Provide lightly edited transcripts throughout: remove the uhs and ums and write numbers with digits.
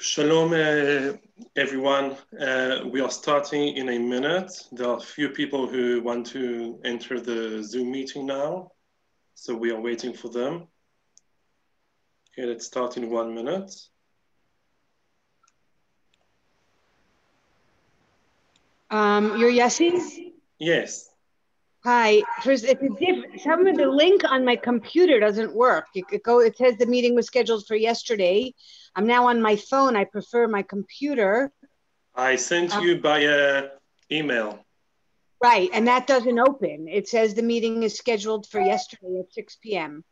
Shalom, everyone. We are starting in a minute. There are a few people who want to enter the Zoom meeting now, so we are waiting for them. Okay, let's start in 1 minute. You're Yossi? Yes. Hi. First, some of the link on my computer doesn't work. You could go. It says the meeting was scheduled for yesterday. I'm now on my phone. I prefer my computer. I sent you by email. Right, and that doesn't open. It says the meeting is scheduled for yesterday at 6 p.m.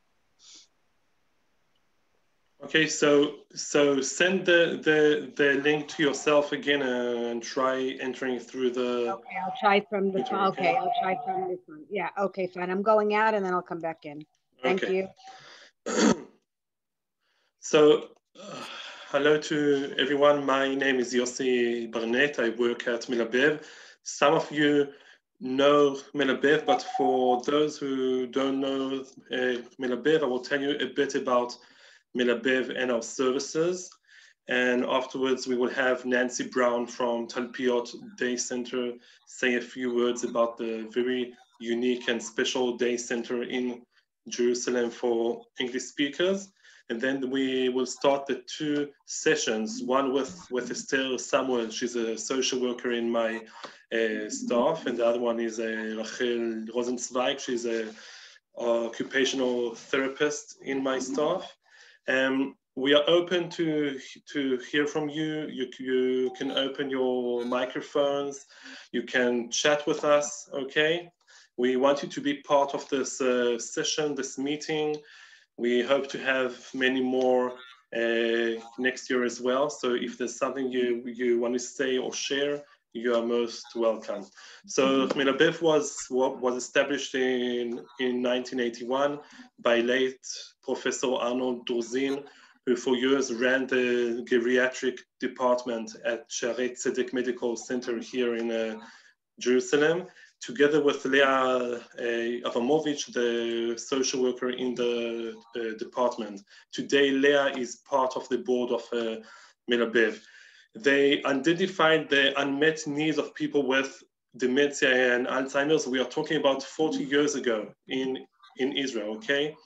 Okay, so send the link to yourself again and try entering through the. Okay, I'll try from the phone. Okay, I'll try from this one. Yeah. Okay, fine. I'm going out and then I'll come back in. Thank you. So, hello to everyone. My name is Yossi Barnett. I work at Melabev. Some of you know Melabev, but for those who don't know Melabev, I will tell you a bit about Melabev and our services. And afterwards, we will have Nancy Brown from Talpiot Day Center say a few words about the very unique and special day center in Jerusalem for English speakers. And then we will start the two sessions, one with Esther Samuel. She's a social worker in my staff, and the other one is Rachel Rozenzweig. She's a occupational therapist in my staff. We are open to hear from you. You can open your microphones. You can chat with us, okay? We want you to be part of this session, this meeting. We hope to have many more next year as well. So if there's something you want to say or share, you are most welcome. So Melabev was established in 1981 by late Professor Arnold Dorzin, who for years ran the geriatric department at Shaarei Tzedek Medical Center here in Jerusalem, together with Leah Avamovich, the social worker in the department. Today, Leah is part of the board of Melabev. They identified the unmet needs of people with dementia and Alzheimer's. We are talking about 40 years ago in Israel, okay?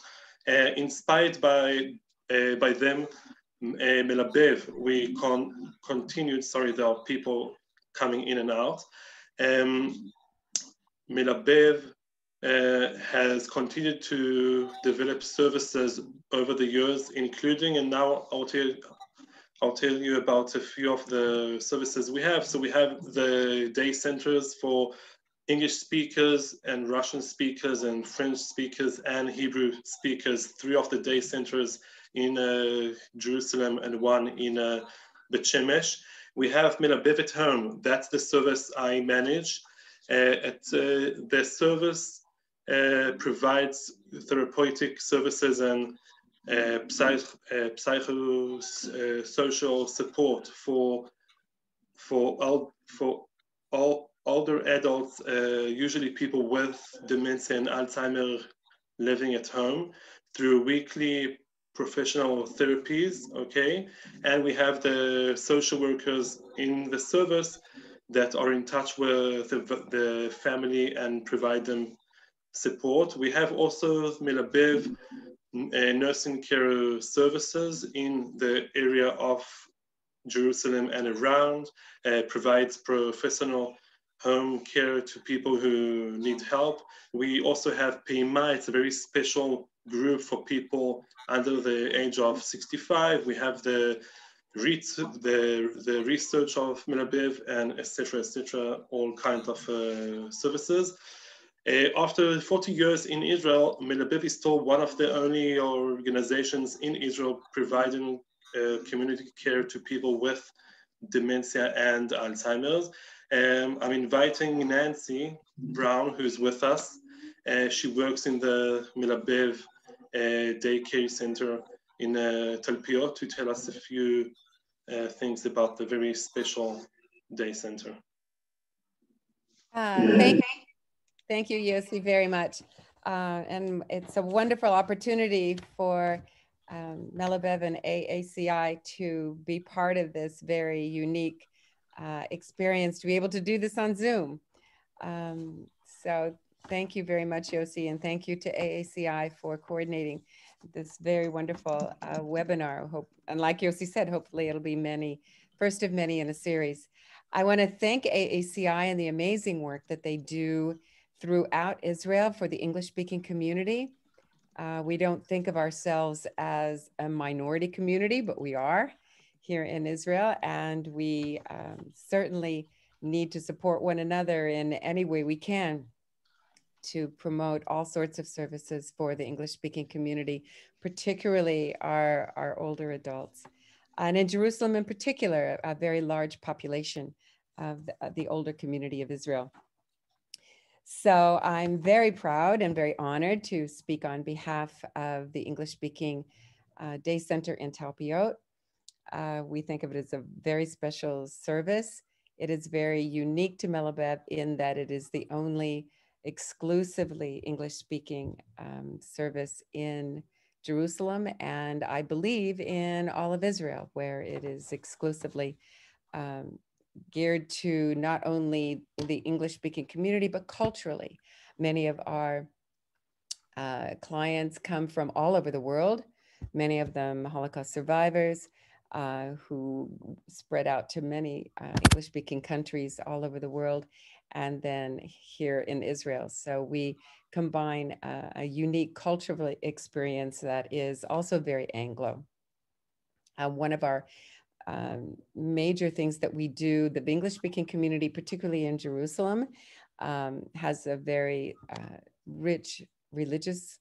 Inspired by them, Melabev, we continued, sorry, there are people coming in and out. Melabev has continued to develop services over the years, including, and now I'll tell you about a few of the services we have. So we have the day centers for English speakers and Russian speakers and French speakers and Hebrew speakers, 3 of the day centers in Jerusalem and 1 in Bet Shemesh. We have Melabev at Home. That's the service I manage. The service provides therapeutic services and psychosocial support for all older adults, usually people with dementia and Alzheimer living at home, through weekly professional therapies, okay? And we have the social workers in the service that are in touch with the family and provide them support. We have also Melabev nursing care services in the area of Jerusalem and around, provides professional home care to people who need help. We also have PIMA. It's a very special group for people under the age of 65. We have the research of Melabev and etc., all kinds of services. After 40 years in Israel, Melabev is still one of the only organizations in Israel providing community care to people with dementia and Alzheimer's. I'm inviting Nancy Brown, who's with us. She works in the Melabev daycare center in Talpiot to tell us a few things about the very special day center. Thank you, Yossi, very much. And it's a wonderful opportunity for Melabev and AACI to be part of this very unique experience, to be able to do this on Zoom. So thank you very much, Yossi, and thank you to AACI for coordinating this very wonderful webinar. Hope, and like Yossi said, hopefully it'll be first of many in a series. I want to thank AACI and the amazing work that they do throughout Israel for the English-speaking community. We don't think of ourselves as a minority community, but we are here in Israel, and we certainly need to support one another in any way we can to promote all sorts of services for the English-speaking community, particularly our older adults. And in Jerusalem in particular, a very large population of the older community of Israel. So I'm very proud and very honored to speak on behalf of the English-speaking Day Center in Talpiot. We think of it as a very special service. It is very unique to Melabev in that it is the only exclusively English-speaking service in Jerusalem, and I believe in all of Israel, where it is exclusively geared to not only the English-speaking community, but culturally. Many of our clients come from all over the world, many of them Holocaust survivors who spread out to many English-speaking countries all over the world, and then here in Israel. So we combine a unique cultural experience that is also very Anglo. One of our major things that we do, the English-speaking community, particularly in Jerusalem, has a very rich religious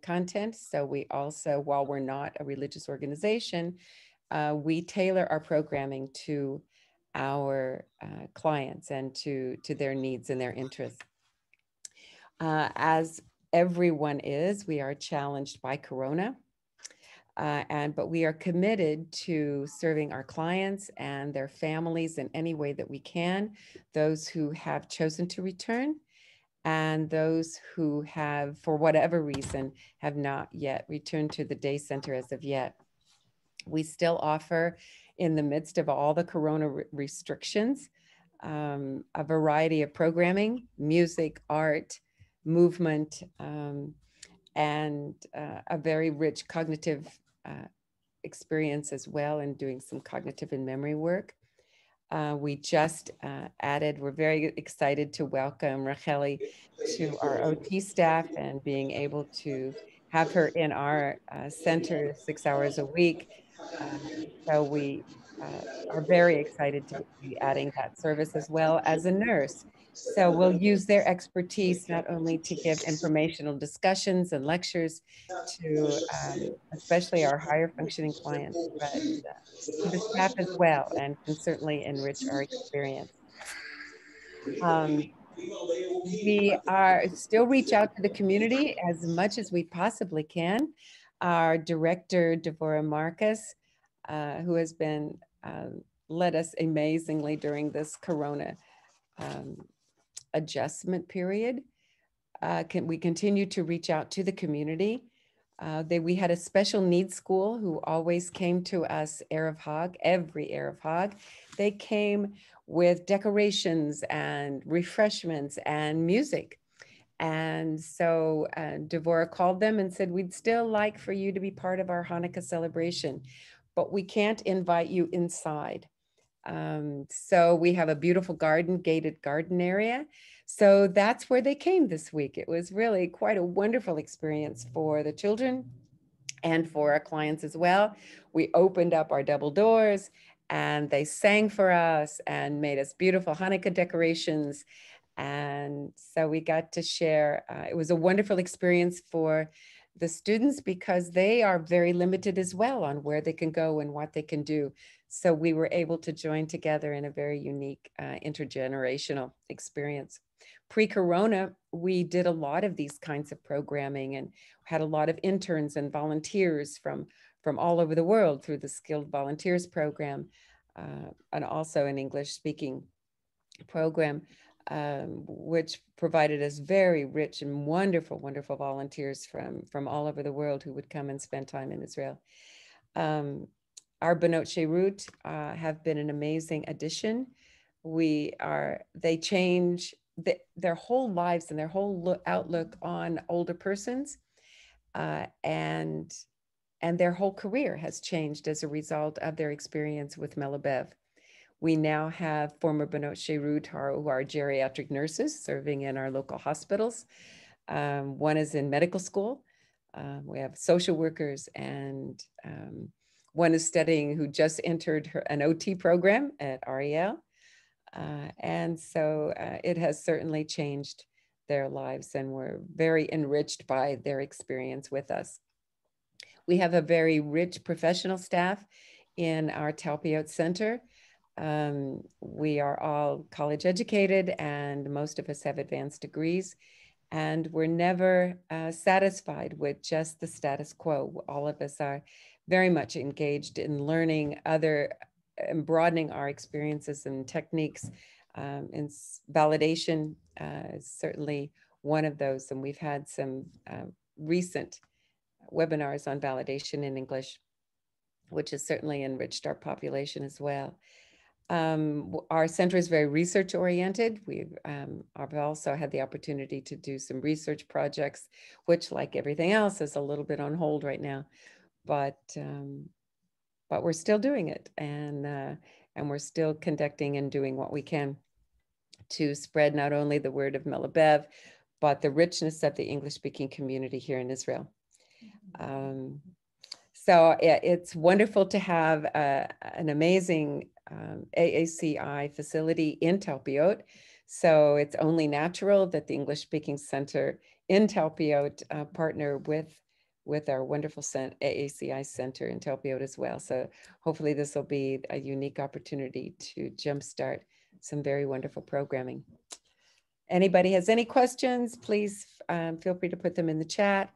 content. So we also, while we're not a religious organization, we tailor our programming to our clients and to their needs and their interests. As everyone is, we are challenged by Corona. But we are committed to serving our clients and their families in any way that we can, those who have chosen to return and those who have, for whatever reason, have not yet returned to the day center as of yet. We still offer, in the midst of all the Corona restrictions, a variety of programming, music, art, movement, and a very rich cognitive experience as well, in doing some cognitive and memory work. We just added, we're very excited to welcome Racheli to our OT staff and being able to have her in our center 6 hours a week. So we are very excited to be adding that service as well as a nurse. So we'll use their expertise not only to give informational discussions and lectures to especially our higher functioning clients, but to the staff as well, and can certainly enrich our experience. We are still reach out to the community as much as we possibly can. Our director, Devorah Marcus, who has been led us amazingly during this Corona adjustment period. We continue to reach out to the community. We had a special needs school who always came to us Erev Hag, every Erev Hag. They came with decorations and refreshments and music. And so Devorah called them and said, we'd still like for you to be part of our Hanukkah celebration, but we can't invite you inside. So we have a beautiful gated garden area. So that's where they came this week. It was really quite a wonderful experience for the children and for our clients as well. We opened up our double doors and they sang for us and made us beautiful Hanukkah decorations. And so we got to share. It was a wonderful experience for the students because they are very limited as well on where they can go and what they can do. So we were able to join together in a very unique intergenerational experience. Pre-Corona, we did a lot of these kinds of programming and had a lot of interns and volunteers from all over the world through the Skilled Volunteers program and also an English speaking program. which provided us very rich and wonderful, wonderful volunteers from all over the world who would come and spend time in Israel. Our Benot Sheirut have been an amazing addition. They change their whole lives and their whole outlook on older persons, and their whole career has changed as a result of their experience with Melabev. We now have former Benot Sheirut who are geriatric nurses serving in our local hospitals. One is in medical school. We have social workers, and one is studying, who just entered an OT program at REL. And so it has certainly changed their lives, and we're very enriched by their experience with us. We have a very rich professional staff in our Talpiot Center. We are all college educated, and most of us have advanced degrees, and we're never satisfied with just the status quo. All of us are very much engaged in learning and broadening our experiences and techniques. And validation is certainly one of those, and we've had some recent webinars on validation in English, which has certainly enriched our population as well. Our center is very research oriented. I've also had the opportunity to do some research projects, which, like everything else, is a little bit on hold right now, but we're still doing it, and we're still conducting and doing what we can to spread not only the word of Melabev, but the richness of the English-speaking community here in Israel. So it's wonderful to have an amazing AACI facility in Talpiot. So it's only natural that the English-speaking center in Talpiot partner with our wonderful AACI center in Talpiot as well. So hopefully this will be a unique opportunity to jumpstart some very wonderful programming. Anybody has any questions, please feel free to put them in the chat.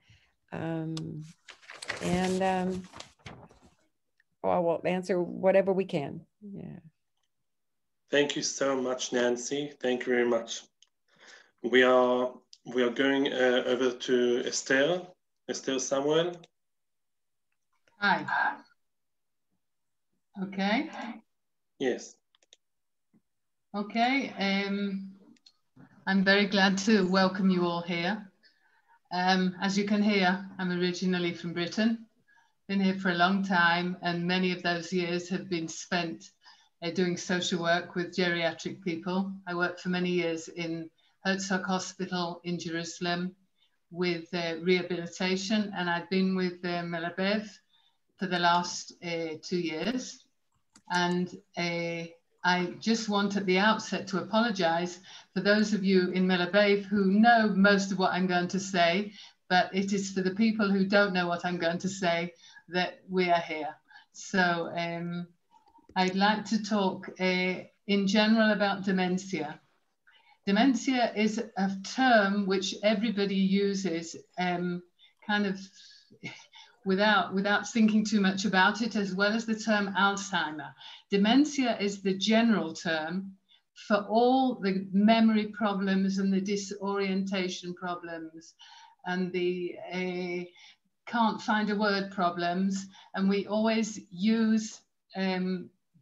We'll answer whatever we can. Yeah. Thank you so much, Nancy. Thank you very much. We are going over to Esther Samuel. Hi. Okay. Yes. Okay. I'm very glad to welcome you all here. As you can hear, I'm originally from Britain. Been here for a long time, and many of those years have been spent doing social work with geriatric people. I worked for many years in Herzog Hospital in Jerusalem with rehabilitation, and I've been with Melabev for the last 2 years. And I just want at the outset to apologize for those of you in Melabev who know most of what I'm going to say, but it is for the people who don't know what I'm going to say that we are here. So I'd like to talk in general about dementia. Dementia is a term which everybody uses kind of without thinking too much about it, as well as the term Alzheimer. Dementia is the general term for all the memory problems and the disorientation problems and the can't find a word problems. And we always use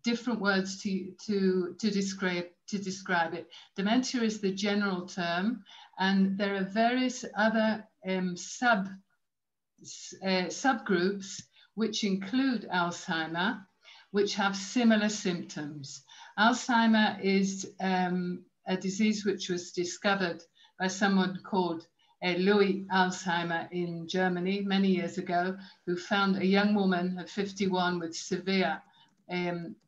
different words to describe it. Dementia is the general term, and there are various other subgroups which include Alzheimer, which have similar symptoms. Alzheimer is a disease which was discovered by someone called Louis Alzheimer in Germany many years ago, who found a young woman of 51 with severe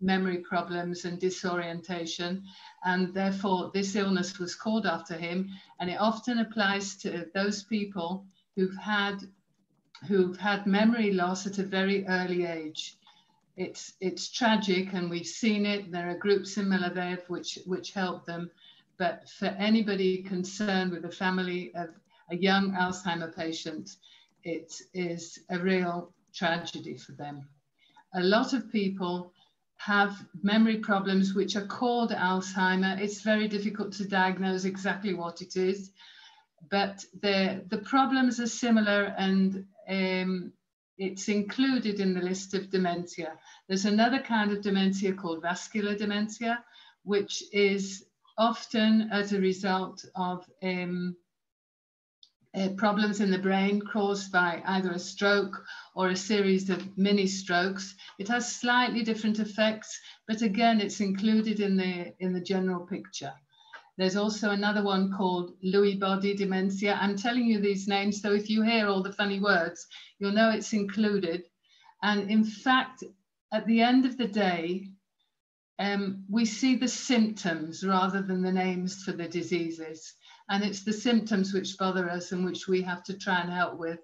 memory problems and disorientation, and therefore this illness was called after him. And it often applies to those people who've had memory loss at a very early age. It's tragic, and we've seen it. There are groups in Melabev which help them, but for anybody concerned with the family of a young Alzheimer patient, it is a real tragedy for them. A lot of people have memory problems which are called Alzheimer. It's very difficult to diagnose exactly what it is, but the problems are similar, and it's included in the list of dementia. There's another kind of dementia called vascular dementia, which is often as a result of problems in the brain caused by either a stroke or a series of mini strokes. It has slightly different effects, but again, it's included in the general picture. There's also another one called Lewy body dementia. I'm telling you these names, so if you hear all the funny words, you'll know it's included. And in fact, at the end of the day, we see the symptoms rather than the names for the diseases. And it's the symptoms which bother us and which we have to try and help with.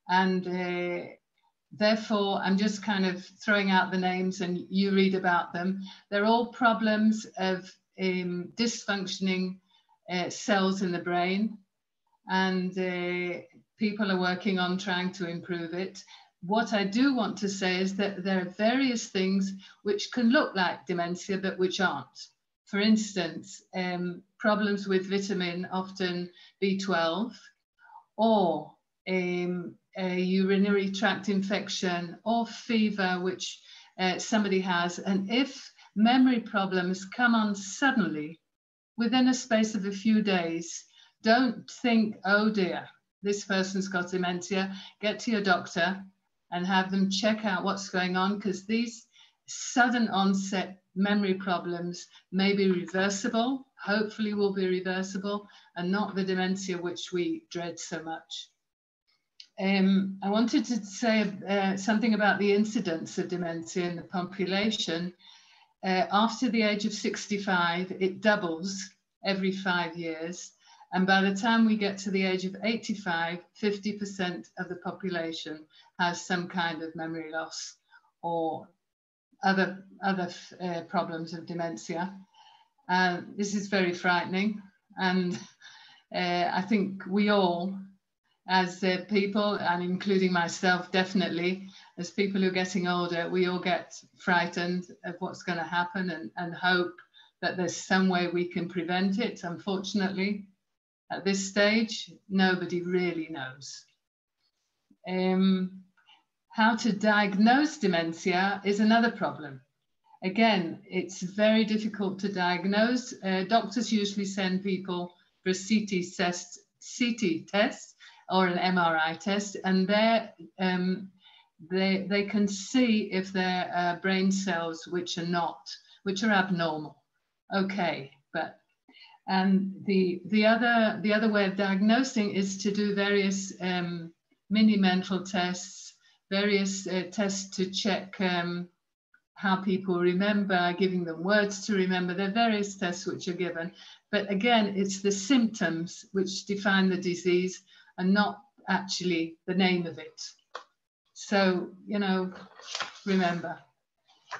And therefore, I'm just kind of throwing out the names and you read about them. They're all problems of dysfunctioning cells in the brain, and people are working on trying to improve it. What I do want to say is that there are various things which can look like dementia, but which aren't. For instance, problems with vitamin, often B12, or a urinary tract infection or fever, which somebody has. And if memory problems come on suddenly, within a space of a few days, don't think, oh dear, this person's got dementia. Get to your doctor and have them check out what's going on, because these sudden onset memory problems may be reversible, hopefully will be reversible, and not the dementia which we dread so much. I wanted to say something about the incidence of dementia in the population. After the age of 65, it doubles every 5 years. And by the time we get to the age of 85, 50% of the population has some kind of memory loss or other problems of dementia. This is very frightening. And I think we all, as people, and including myself definitely, as people who are getting older, we all get frightened of what's going to happen and hope that there's some way we can prevent it. Unfortunately, at this stage, nobody really knows. How to diagnose dementia is another problem. Again, it's very difficult to diagnose. Doctors usually send people for a CT test or an MRI test, and they can see if there are brain cells which are abnormal. Okay, but the other way of diagnosing is to do various mini mental tests, various tests to check how people remember, giving them words to remember. There are various tests which are given, but again, it's the symptoms which define the disease and not actually the name of it. So, you know, remember.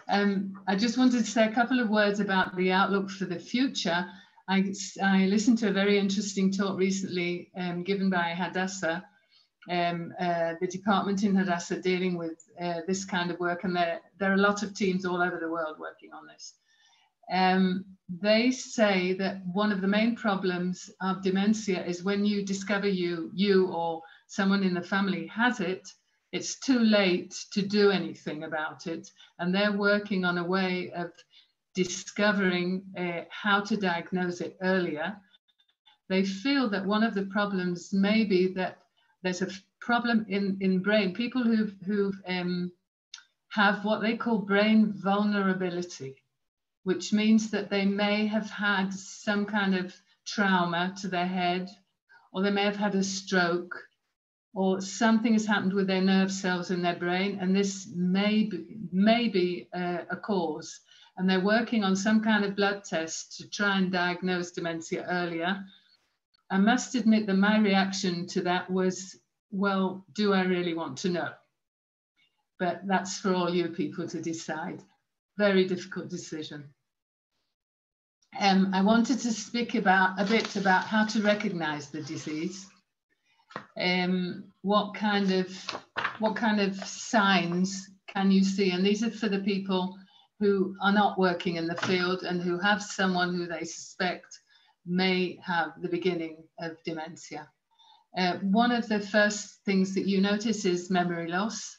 I just wanted to say a couple of words about the outlook for the future. I listened to a very interesting talk recently given by Hadassah, the department in Hadassah dealing with this kind of work, and there are a lot of teams all over the world working on this. They say that one of the main problems of dementia is when you discover you or someone in the family has it, it's too late to do anything about it. And they're working on a way of discovering how to diagnose it earlier. They feel that one of the problems may be that there's a problem in brain. People who have what they call brain vulnerability, which means that they may have had some kind of trauma to their head, or they may have had a stroke, or something has happened with their nerve cells in their brain, and this may be a cause. And they're working on some kind of blood test to try and diagnose dementia earlier. I must admit that my reaction to that was, well, do I really want to know? But that's for all you people to decide. Very difficult decision. I wanted to speak a bit about how to recognize the disease. What kind of signs can you see? And these are for the people who are not working in the field and who have someone who they suspect may have the beginning of dementia. One of the first things that you notice is memory loss.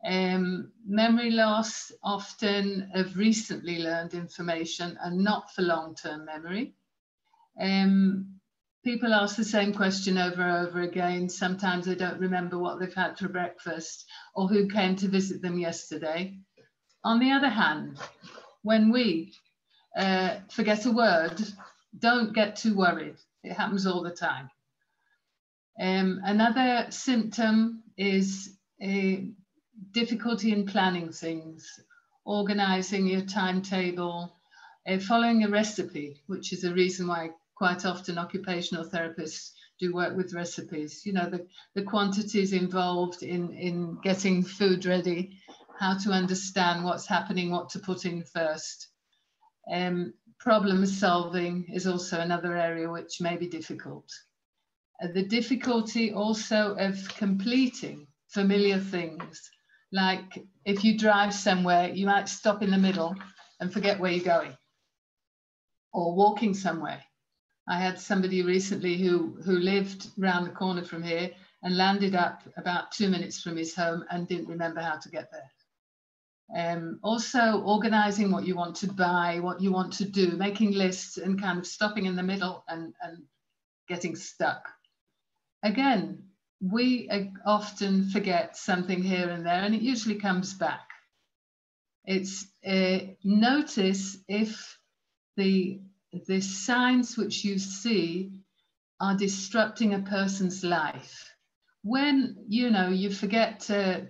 Memory loss often of recently learned information and not for long-term memory. People ask the same question over and over again. Sometimes they don't remember what they've had for breakfast or who came to visit them yesterday. On the other hand, when we forget a word, don't get too worried. It happens all the time. Another symptom is a difficulty in planning things, organizing your timetable, following a recipe, which is a reason why quite often occupational therapists do work with recipes. You know, the quantities involved in getting food ready, how to understand what's happening, what to put in first. Problem solving is also another area which may be difficult. The difficulty also of completing familiar things, like if you drive somewhere, you might stop in the middle and forget where you're going, or walking somewhere. I had somebody recently who lived around the corner from here and landed up about 2 minutes from his home and didn't remember how to get there. Also organizing what you want to buy, what you want to do, making lists and kind of stopping in the middle and getting stuck. Again, we often forget something here and there, and it usually comes back. It's notice if the signs which you see are disrupting a person's life. When you forget to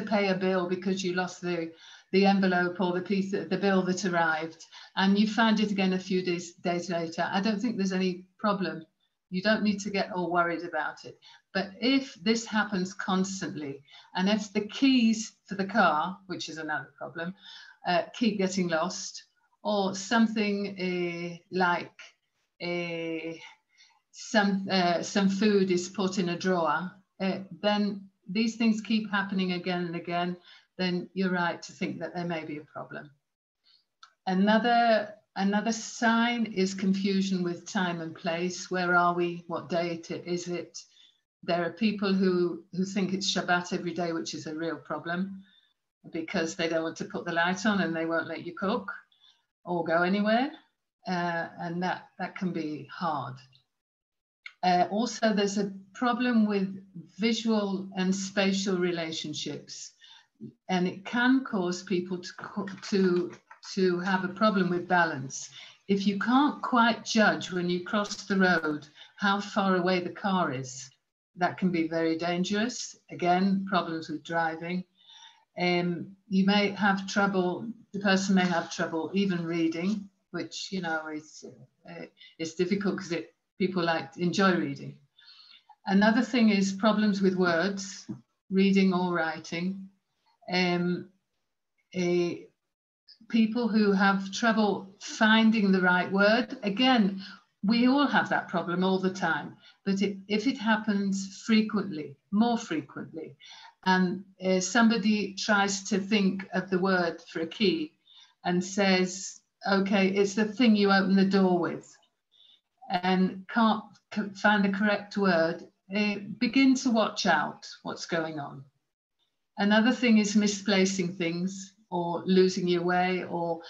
pay a bill because you lost the envelope or the bill that arrived, and you find it again a few days later, I don't think there's any problem. You don't need to get all worried about it. But if this happens constantly, and if the keys for the car, which is another problem, keep getting lost, or something like some food is put in a drawer, then these things keep happening again and again, then you're right to think that there may be a problem. Another sign is confusion with time and place. Where are we? What day is it? There are people who think it's Shabbat every day, which is a real problem because they don't want to put the light on and they won't let you cook or go anywhere. And that can be hard. Also, there's a problem with visual and spatial relationships, and it can cause people to have a problem with balance. If you can't quite judge when you cross the road how far away the car is, that can be very dangerous. Again, problems with driving. You may have trouble, the person may have trouble even reading, which, is difficult because people enjoy reading. Another thing is problems with words, reading or writing. People who have trouble finding the right word. Again, we all have that problem all the time, but if it happens frequently, more frequently, and somebody tries to think of the word for a key and says, okay, it's the thing you open the door with, and can't find the correct word, begin to watch out what's going on. Another thing is misplacing things, or losing your way, or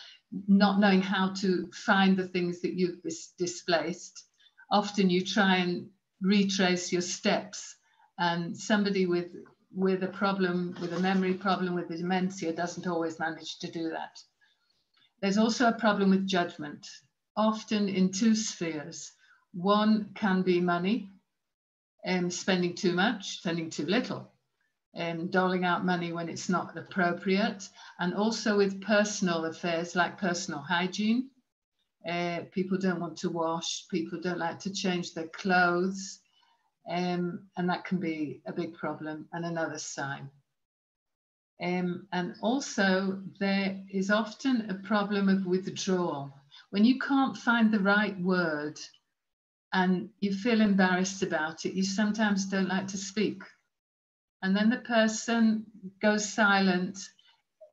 not knowing how to find the things that you've displaced. Often you try and retrace your steps, and somebody with a problem, with a memory problem, with dementia, doesn't always manage to do that. There's also a problem with judgment, often in two spheres. One can be money, spending too much, spending too little, doling out money when it's not appropriate, and also with personal affairs like personal hygiene. People don't want to wash, people don't like to change their clothes, and that can be a big problem and another sign. And also there is often a problem of withdrawal. When you can't find the right word and you feel embarrassed about it, you sometimes don't like to speak. And then the person goes silent,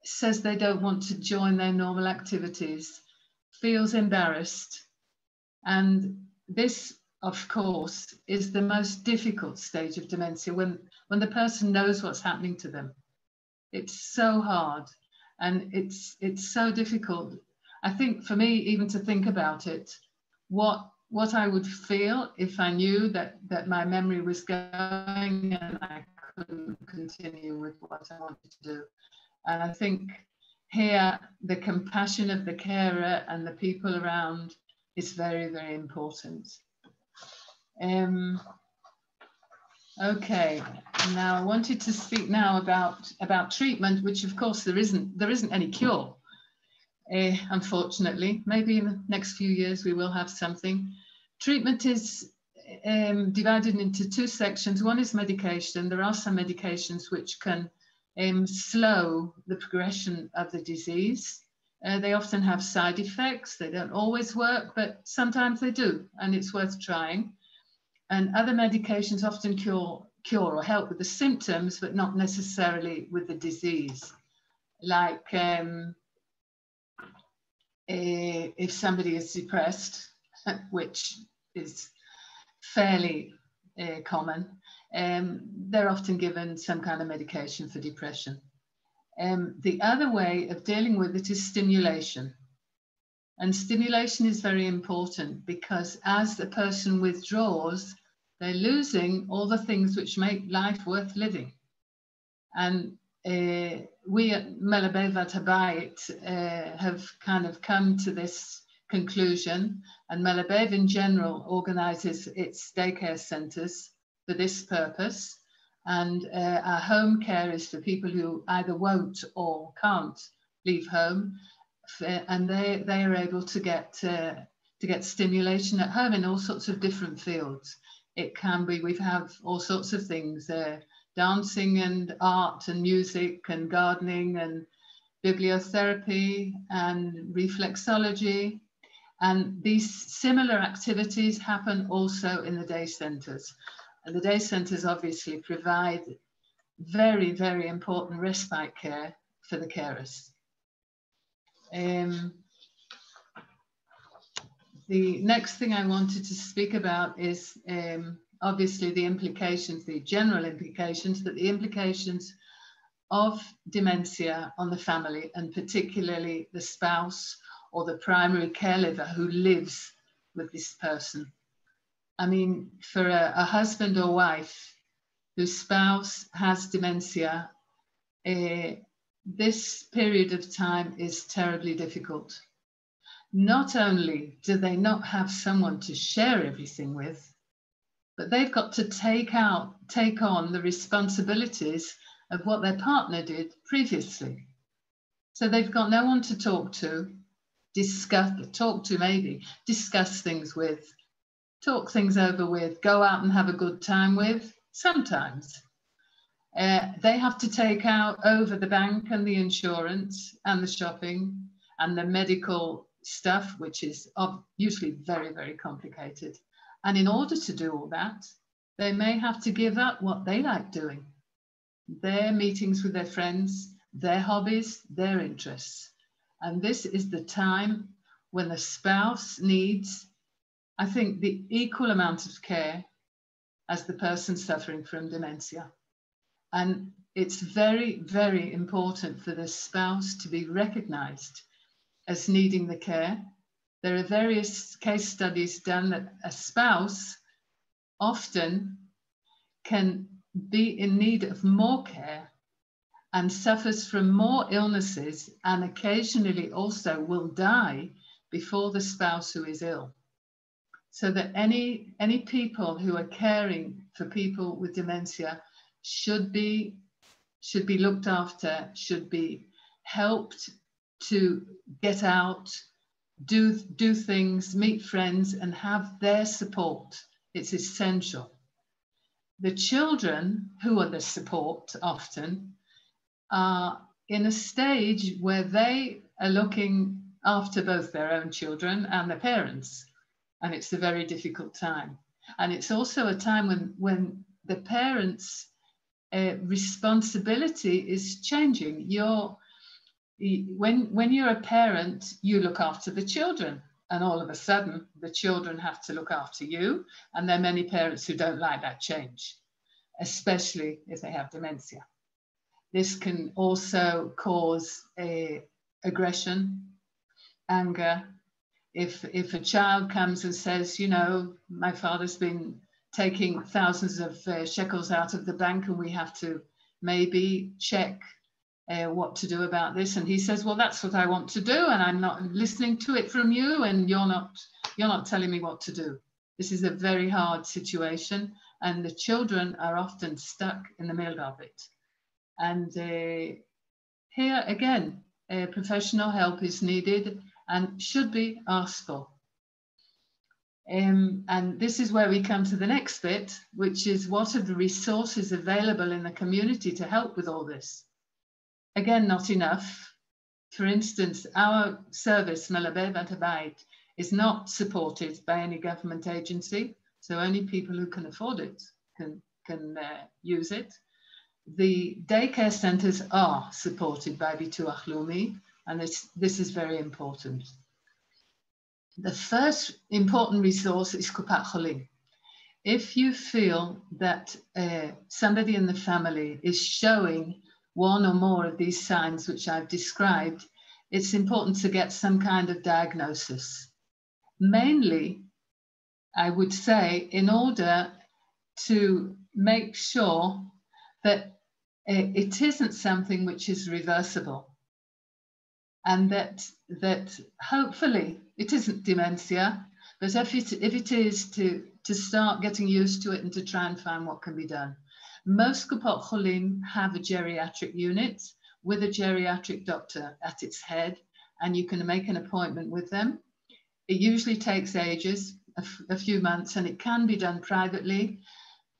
says they don't want to join their normal activities, feels embarrassed. And this, of course, is the most difficult stage of dementia, when the person knows what's happening to them. It's so hard, and it's so difficult. I think for me, even to think about it, what I would feel if I knew that my memory was going and I couldn't continue with what I wanted to do. And I think here, the compassion of the carer and the people around is very, very important. Okay, now I wanted to speak now about treatment, which of course there isn't any cure. Unfortunately, maybe in the next few years we will have something. Treatment is divided into two sections. One is medication. There are some medications which can slow the progression of the disease. They often have side effects. They don't always work, but sometimes they do, and it's worth trying. And other medications often cure or help with the symptoms, but not necessarily with the disease. Like if somebody is depressed, which is fairly common, they're often given some kind of medication for depression. The other way of dealing with it is stimulation. And stimulation is very important, because as the person withdraws, they're losing all the things which make life worth living. And we at Melabev at Habayit have kind of come to this conclusion, and Melabev in general organizes its daycare centers for this purpose. And our home care is for people who either won't or can't leave home. And they are able to get stimulation at home in all sorts of different fields. It can be, we have all sorts of things, dancing and art and music and gardening and bibliotherapy and reflexology. And these similar activities happen also in the day centres. And the day centres obviously provide very, very important respite care for the carers. The next thing I wanted to speak about is obviously the implications, the general implications, but the implications of dementia on the family, and particularly the spouse or the primary caregiver who lives with this person. I mean, for a husband or wife whose spouse has dementia, this period of time is terribly difficult. Not only do they not have someone to share everything with, but they've got to take on the responsibilities of what their partner did previously. So they've got no one to talk to, discuss things with, talk things over with, go out and have a good time with, sometimes. They have to take over the bank and the insurance and the shopping and the medical stuff, which is usually very, very complicated. And in order to do all that, they may have to give up what they like doing, their meetings with their friends, their hobbies, their interests. And this is the time when the spouse needs, I think, the equal amount of care as the person suffering from dementia. And it's very, very important for the spouse to be recognized as needing the care. There are various case studies done that a spouse often can be in need of more care and suffers from more illnesses, and occasionally also will die before the spouse who is ill. So that any people who are caring for people with dementia should be looked after, should be helped to get out, do things, meet friends, and have their support. It's essential. The children who are the support often are in a stage where they are looking after both their own children and their parents. And it's a very difficult time. And it's also a time when the parents' responsibility is changing. when you're a parent, you look after the children, and all of a sudden the children have to look after you. And there are many parents who don't like that change, especially if they have dementia. This can also cause aggression, anger. If a child comes and says, you know, my father's been taking thousands of shekels out of the bank and we have to maybe check what to do about this, and he says, well, that's what I want to do, and I'm not listening to it from you, and you're not telling me what to do. This is a very hard situation, and the children are often stuck in the middle of it. And here again, professional help is needed and should be asked for. And this is where we come to the next bit, which is what are the resources available in the community to help with all this? Again, not enough. For instance, our service, Melabev at Habayit, is not supported by any government agency, so only people who can afford it can use it. The daycare centres are supported by Bituach Leumi, and this is very important. The first important resource is Kupat Cholim. If you feel that somebody in the family is showing one or more of these signs which I've described, it's important to get some kind of diagnosis. Mainly, I would say, in order to make sure that it isn't something which is reversible, and that hopefully it isn't dementia, but if it is, to start getting used to it and to try and find what can be done. Most Kupot Cholim have a geriatric unit with a geriatric doctor at its head, and you can make an appointment with them. It usually takes ages, a few months, and it can be done privately.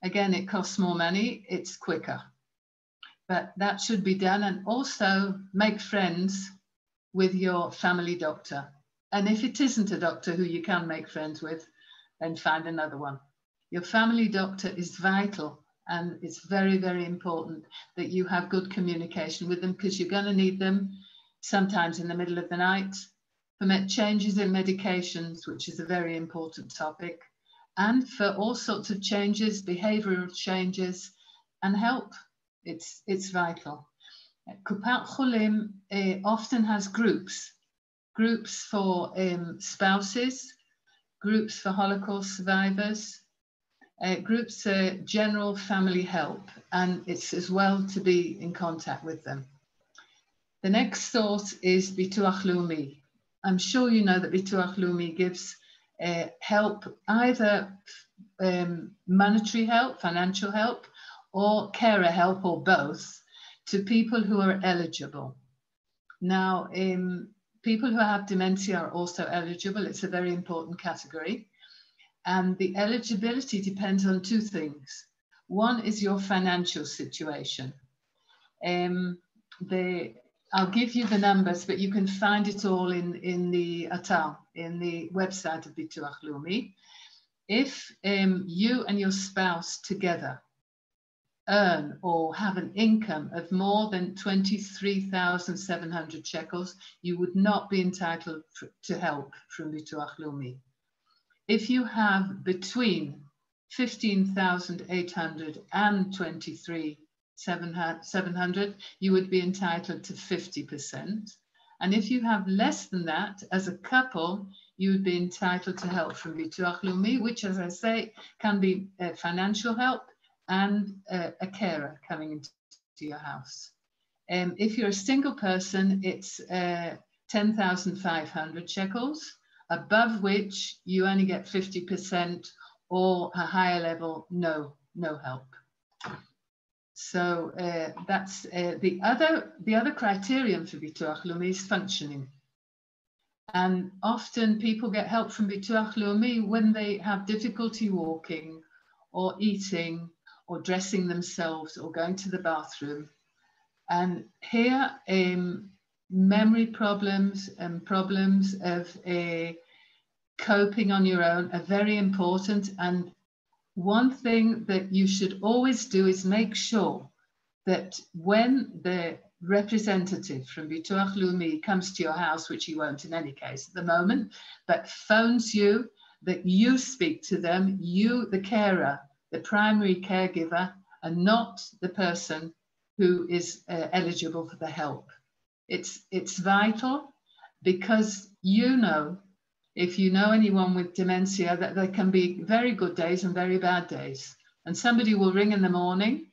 Again, it costs more money, it's quicker. But that should be done, and also make friends with your family doctor. And if it isn't a doctor who you can make friends with, then find another one. Your family doctor is vital, and it's very, very important that you have good communication with them, because you're going to need them sometimes in the middle of the night for changes in medications, which is a very important topic, and for all sorts of changes, behavioral changes, and help. It's vital. Kupat Cholim often has groups for spouses, groups for Holocaust survivors, groups general family help, and it's as well to be in contact with them. The next source is Bituach Leumi. I'm sure you know that Bituach Leumi gives help, either monetary help, financial help, or carer help, or both, to people who are eligible. Now, people who have dementia are also eligible. It's a very important category. And the eligibility depends on two things. One is your financial situation. I'll give you the numbers, but you can find it all in the atal, in the website of Bituach Leumi. If you and your spouse together earn or have an income of more than 23,700 shekels, you would not be entitled to help from Bituach Leumi. If you have between 15,800 and 23,700, you would be entitled to 50%. And if you have less than that, as a couple, you would be entitled to help from Bituach Leumi, which, as I say, can be financial help and a carer coming into your house. If you're a single person, it's 10,500 shekels, above which you only get 50%, or a higher level, no help. So that's the other criterion for Bituach Leumi is functioning. And often people get help from Bituach Leumi when they have difficulty walking or eating or dressing themselves or going to the bathroom. And here, memory problems and problems of coping on your own are very important. And one thing that you should always do is make sure that when the representative from Bituach Leumi comes to your house, which he won't in any case at the moment, but phones you, that you speak to them, you, the carer, the primary caregiver, and not the person who is eligible for the help. It's vital, because you know, if you know anyone with dementia, that there can be very good days and very bad days. And somebody will ring in the morning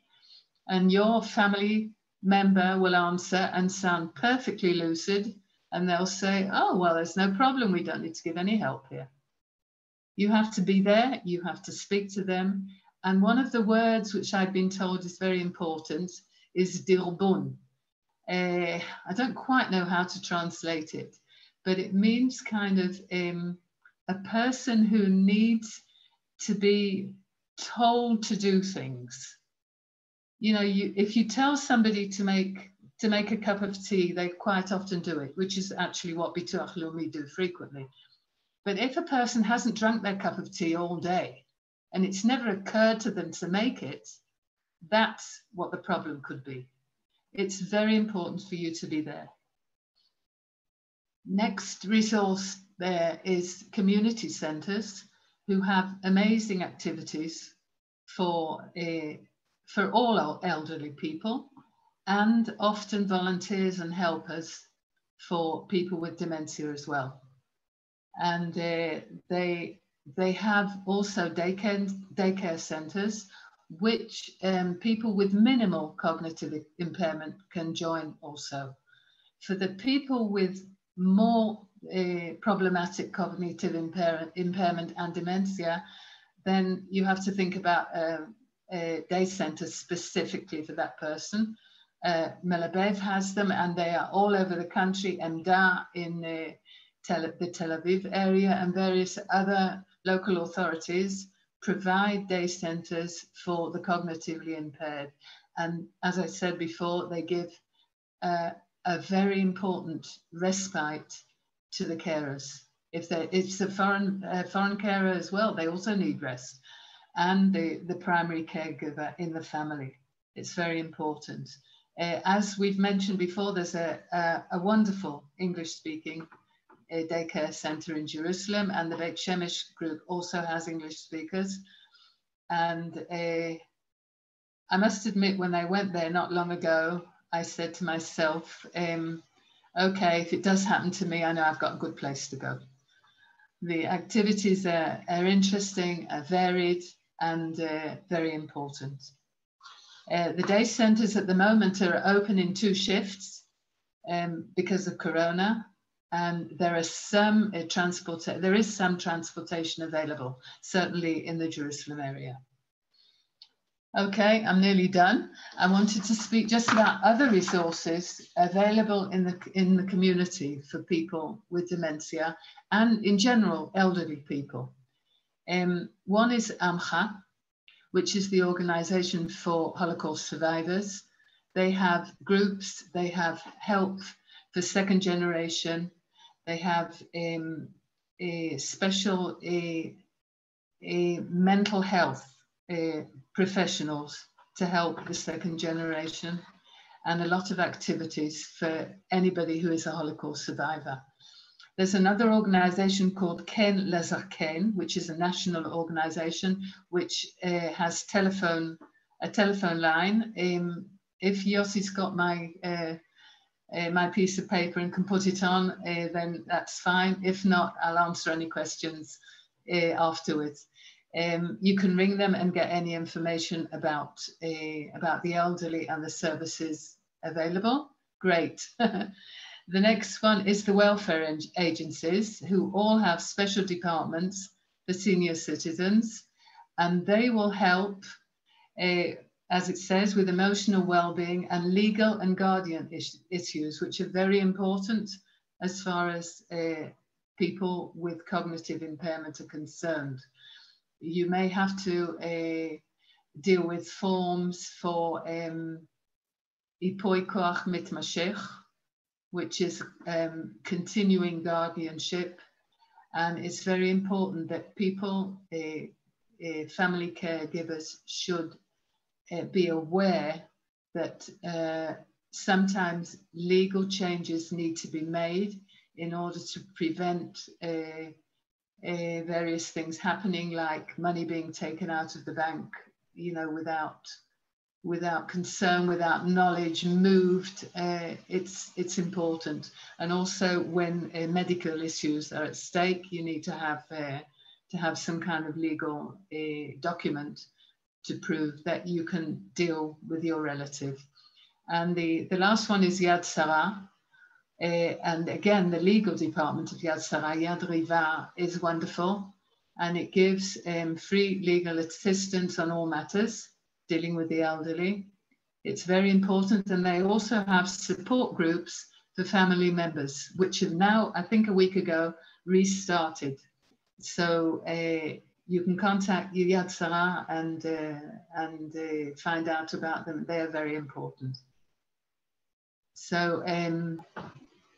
and your family member will answer and sound perfectly lucid, and they'll say, oh, well, there's no problem, we don't need to give any help here. You have to be there, you have to speak to them. And one of the words which I've been told is very important is dirbun. I don't quite know how to translate it, but it means kind of a person who needs to be told to do things. You know, if you tell somebody to make a cup of tea, they quite often do it, which is actually what Bituach Leumi do frequently. But if a person hasn't drunk their cup of tea all day and it's never occurred to them to make it, that's what the problem could be. It's very important for you to be there. Next resource there is community centres, who have amazing activities for all our elderly people, and often volunteers and helpers for people with dementia as well. And they have also daycare centres, which people with minimal cognitive impairment can join also. For the people with more problematic cognitive impairment and dementia, then you have to think about a day centre specifically for that person. Melabev has them, and they are all over the country. Emda in the Tel Aviv area, and various other local authorities provide day centres for the cognitively impaired. And as I said before, they give a very important respite to the carers. If it's a foreign carer as well, they also need rest. And the primary caregiver in the family. It's very important. As we've mentioned before, there's a wonderful English-speaking daycare centre in Jerusalem, and the Beit Shemesh group also has English speakers. And I must admit, when I went there not long ago, I said to myself, okay, if it does happen to me, I know I've got a good place to go. The activities are interesting, are varied, and very important. The day centres at the moment are open in 2 shifts because of Corona, and there is some transportation available, certainly in the Jerusalem area. Okay, I'm nearly done. I wanted to speak just about other resources available in the community for people with dementia, and in general, elderly people. One is AMCHA, which is the Organization for Holocaust Survivors. They have groups, they have help for second generation, they have a special mental health professionals to help the second generation, and a lot of activities for anybody who is a Holocaust survivor. There's another organization called Ken Lezarken, which is a national organization which has a telephone line. If Yossi's got my piece of paper and can put it on, then that's fine. If not, I'll answer any questions afterwards. You can ring them and get any information about the elderly and the services available. Great. The next one is the welfare agencies, who all have special departments for senior citizens, and they will help, as it says, with emotional well-being and legal and guardian issues, which are very important as far as people with cognitive impairment are concerned. You may have to deal with forms for Ipoi Koach Mitmashech, which is continuing guardianship. And it's very important that people, family caregivers, should be aware that sometimes legal changes need to be made in order to prevent various things happening, like money being taken out of the bank, you know, without concern, without knowledge, moved. It's important. And also when medical issues are at stake, you need to have some kind of legal document to prove that you can deal with your relative. And the last one is Yad Sarah. And again, the legal department of Yad Sarah, Yad Riva, is wonderful. And it gives free legal assistance on all matters dealing with the elderly. It's very important. And they also have support groups for family members, which have now, I think a week ago, restarted. So you can contact Yad Sarah and find out about them. They are very important. So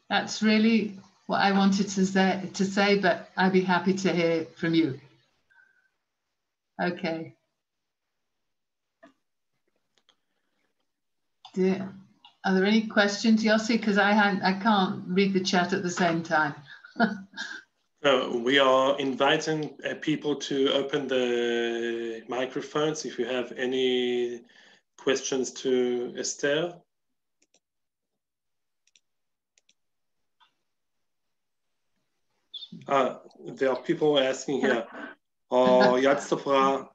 that's really what I wanted to say, but I'd be happy to hear from you. Okay. Are there any questions, Yossi? Because I can't read the chat at the same time. We are inviting people to open the microphones if you have any questions to Esther. There are people asking here, are Yad Sarah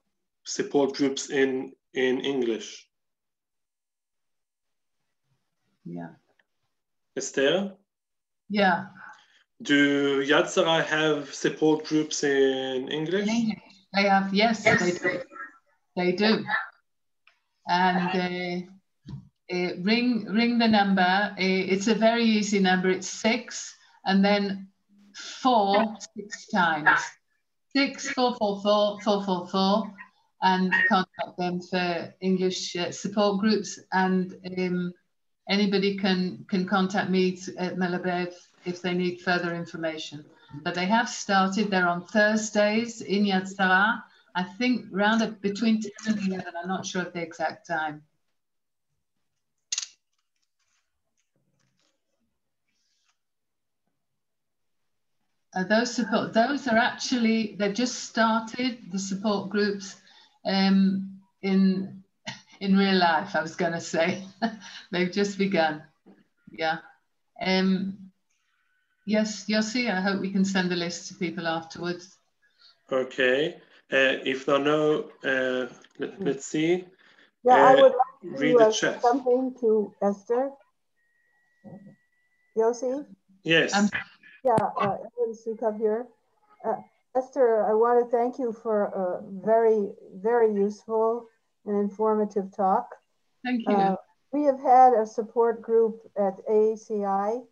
support groups in English? Yeah. Esther? Yeah. Do Yad Sarah have support groups in English? They have, yes, they do. They do. And ring the number. It's a very easy number. It's 6 and then 4 6 times. 6 4 4 4 4 4 4, and contact them for English support groups. And anybody can contact me at Melabev if they need further information. But they have started. They're on Thursdays in Yad Sarah. I think round between 10 and 11. I'm not sure of the exact time. Those are actually, they've just started, the support groups in real life, I was going to say. They've just begun. Yeah. Yes, Yossi, I hope we can send the list to people afterwards. Okay. If there are no, let's see. Yeah, I would like read the chat. something to Esther. Yossi? Yes. Yeah, Ellen Sukov here. Esther, I want to thank you for a very, very useful and informative talk. Thank you. We have had a support group at AACI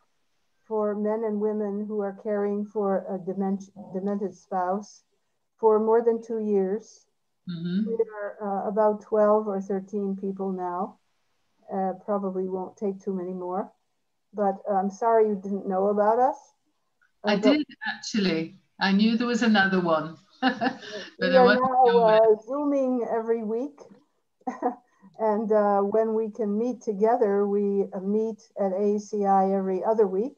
for men and women who are caring for a demented spouse for more than 2 years. Mm-hmm. We are about 12 or 13 people now. Probably won't take too many more. But I'm sorry you didn't know about us. I did, actually. I knew there was another one. But we are now Zooming every week. And when we can meet together, we meet at AACI every other week.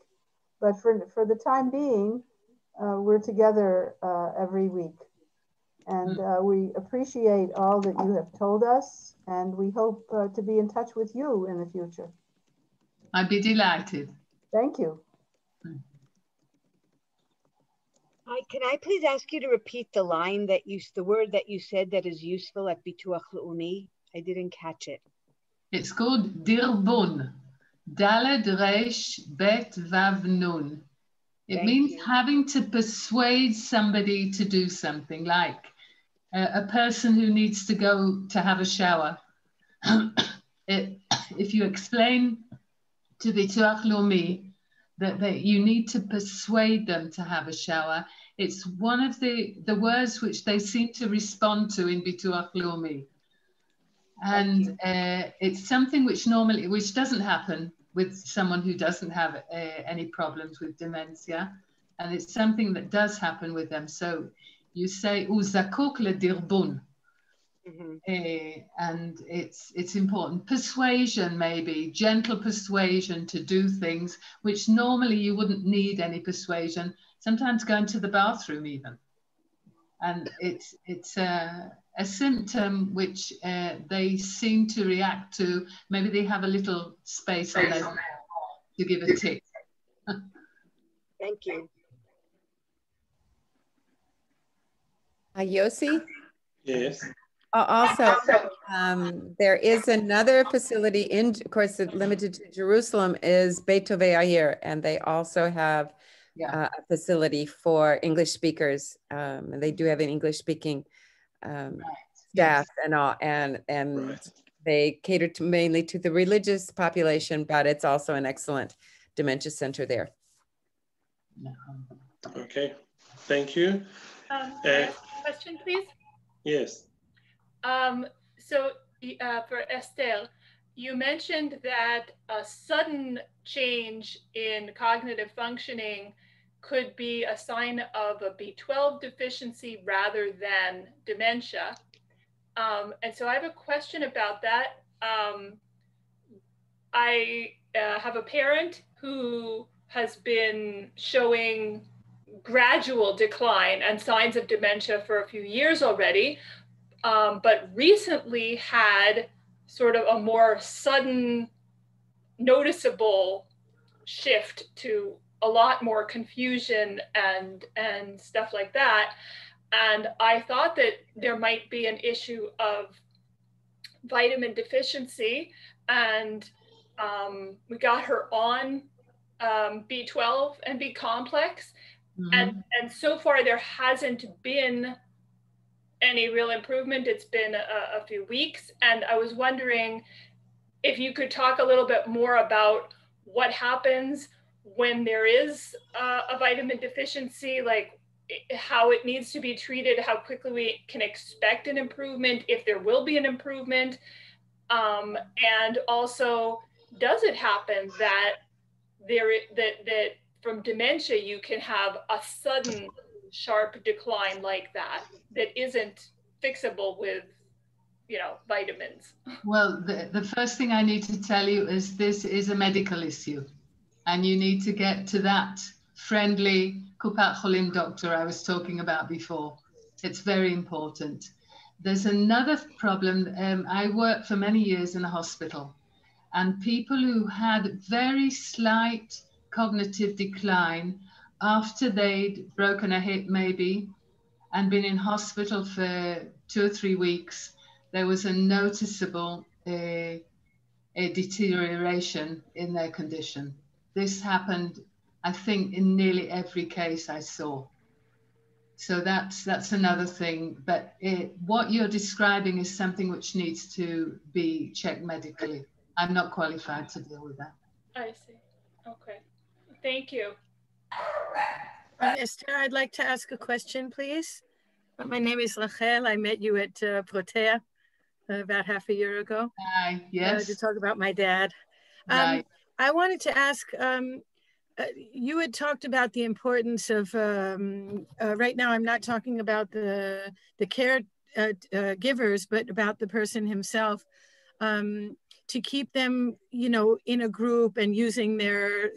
But for the time being, we're together every week. And we appreciate all that you have told us. And we hope to be in touch with you in the future. I'd be delighted. Thank you. Can I please ask you to repeat the line that the word that you said that is useful at Bituach Leumi? I didn't catch it. It's called Dirbun. Daled Resh Bet Vav Nun. It means having to persuade somebody to do something, like a person who needs to go to have a shower. If you explain to Bituach Leumi that you need to persuade them to have a shower, it's one of the words which they seem to respond to in Bituach Leumi. And it's something which doesn't happen with someone who doesn't have any problems with dementia. And it's something that does happen with them. So you say, U zakuk le dirbun. And it's important. Persuasion, maybe gentle persuasion to do things which normally you wouldn't need any persuasion. Sometimes going to the bathroom even, and it's a symptom which they seem to react to. Maybe they have a little space on their to give a tick. Thank you. Yossi? Yes. Also, there is another facility in, of course, limited to Jerusalem, is Beit Tovei Ayir, and they also have a facility for English speakers, and they do have an English-speaking staff and all, and they cater to mainly to the religious population, but it's also an excellent dementia center there. Okay, thank you. Can I ask a question, please? Yes. So for Esther, you mentioned that a sudden change in cognitive functioning could be a sign of a B12 deficiency rather than dementia. And so I have a question about that. I have a parent who has been showing gradual decline and signs of dementia for a few years already, but recently had sort of a more sudden, noticeable shift to a lot more confusion and stuff like that. And I thought that there might be an issue of vitamin deficiency, and we got her on B12 and B complex. And so far there hasn't been any real improvement. It's been a few weeks, and I was wondering if you could talk a little bit more about what happens when there is a vitamin deficiency, like how it needs to be treated, how quickly we can expect an improvement, if there will be an improvement, and also, does it happen that that from dementia you can have a sudden sharp decline like that isn't fixable with, you know, vitamins? Well, the first thing I need to tell you is this is a medical issue, and you need to get to that friendly Kupat Cholim doctor I was talking about before. It's very important. There's another problem. I worked for many years in a hospital, and people who had very slight cognitive decline after they'd broken a hip maybe and been in hospital for 2 or 3 weeks, there was a noticeable a deterioration in their condition. This happened, I think, in nearly every case I saw. So that's another thing. But what you're describing is something which needs to be checked medically. I'm not qualified to deal with that. I see. Okay. Thank you. Esther, I'd like to ask a question, please. My name is Rachel. I met you at Protea about half a year ago. Hi, yes. To talk about my dad. Right. I wanted to ask, you had talked about the importance of, right now I'm not talking about the care givers, but about the person himself, to keep them, you know, in a group and using their,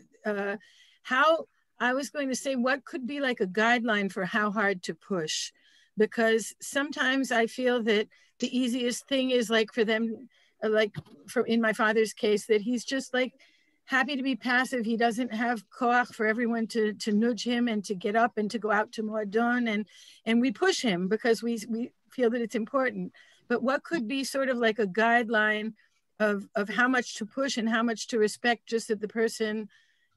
how, I was going to say, what could be like a guideline for how hard to push? Because sometimes I feel that the easiest thing is like for them, like in my father's case, that he's just like happy to be passive. He doesn't have koach for everyone to nudge him and to get up and to go out to Moadon, and we push him because we feel that it's important. But what could be sort of like a guideline of how much to push and how much to respect, just that the person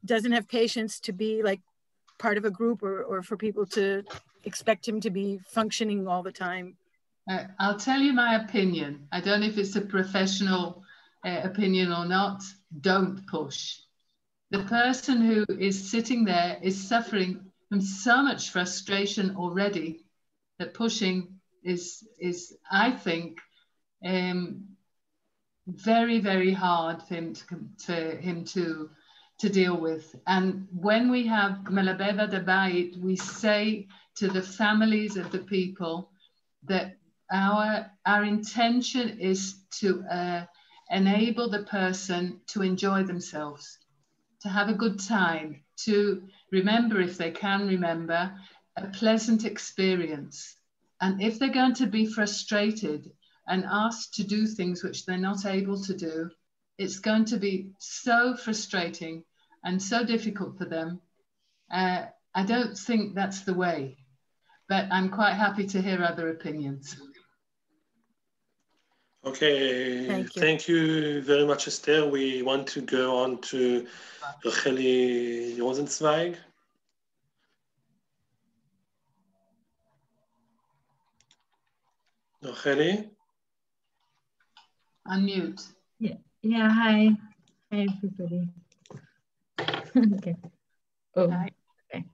doesn't have patience to be like part of a group, or for people to expect him to be functioning all the time? I'll tell you my opinion. I don't know if it's a professional opinion or not. Don't push. The person who is sitting there is suffering from so much frustration already that pushing is I think, very, very hard for him to deal with. And when we have Melabeva Dabayit, we say to the families of the people that our intention is to enable the person to enjoy themselves, to have a good time, to remember, if they can remember, a pleasant experience. And if they're going to be frustrated and asked to do things which they're not able to do, it's going to be so frustrating and so difficult for them. I don't think that's the way, but I'm quite happy to hear other opinions. Okay, thank you very much, Esther. We want to go on to Racheli Rozenzweig. Racheli? Unmute. Yeah, hi. Hi, everybody. Okay. Oh, Hi. okay.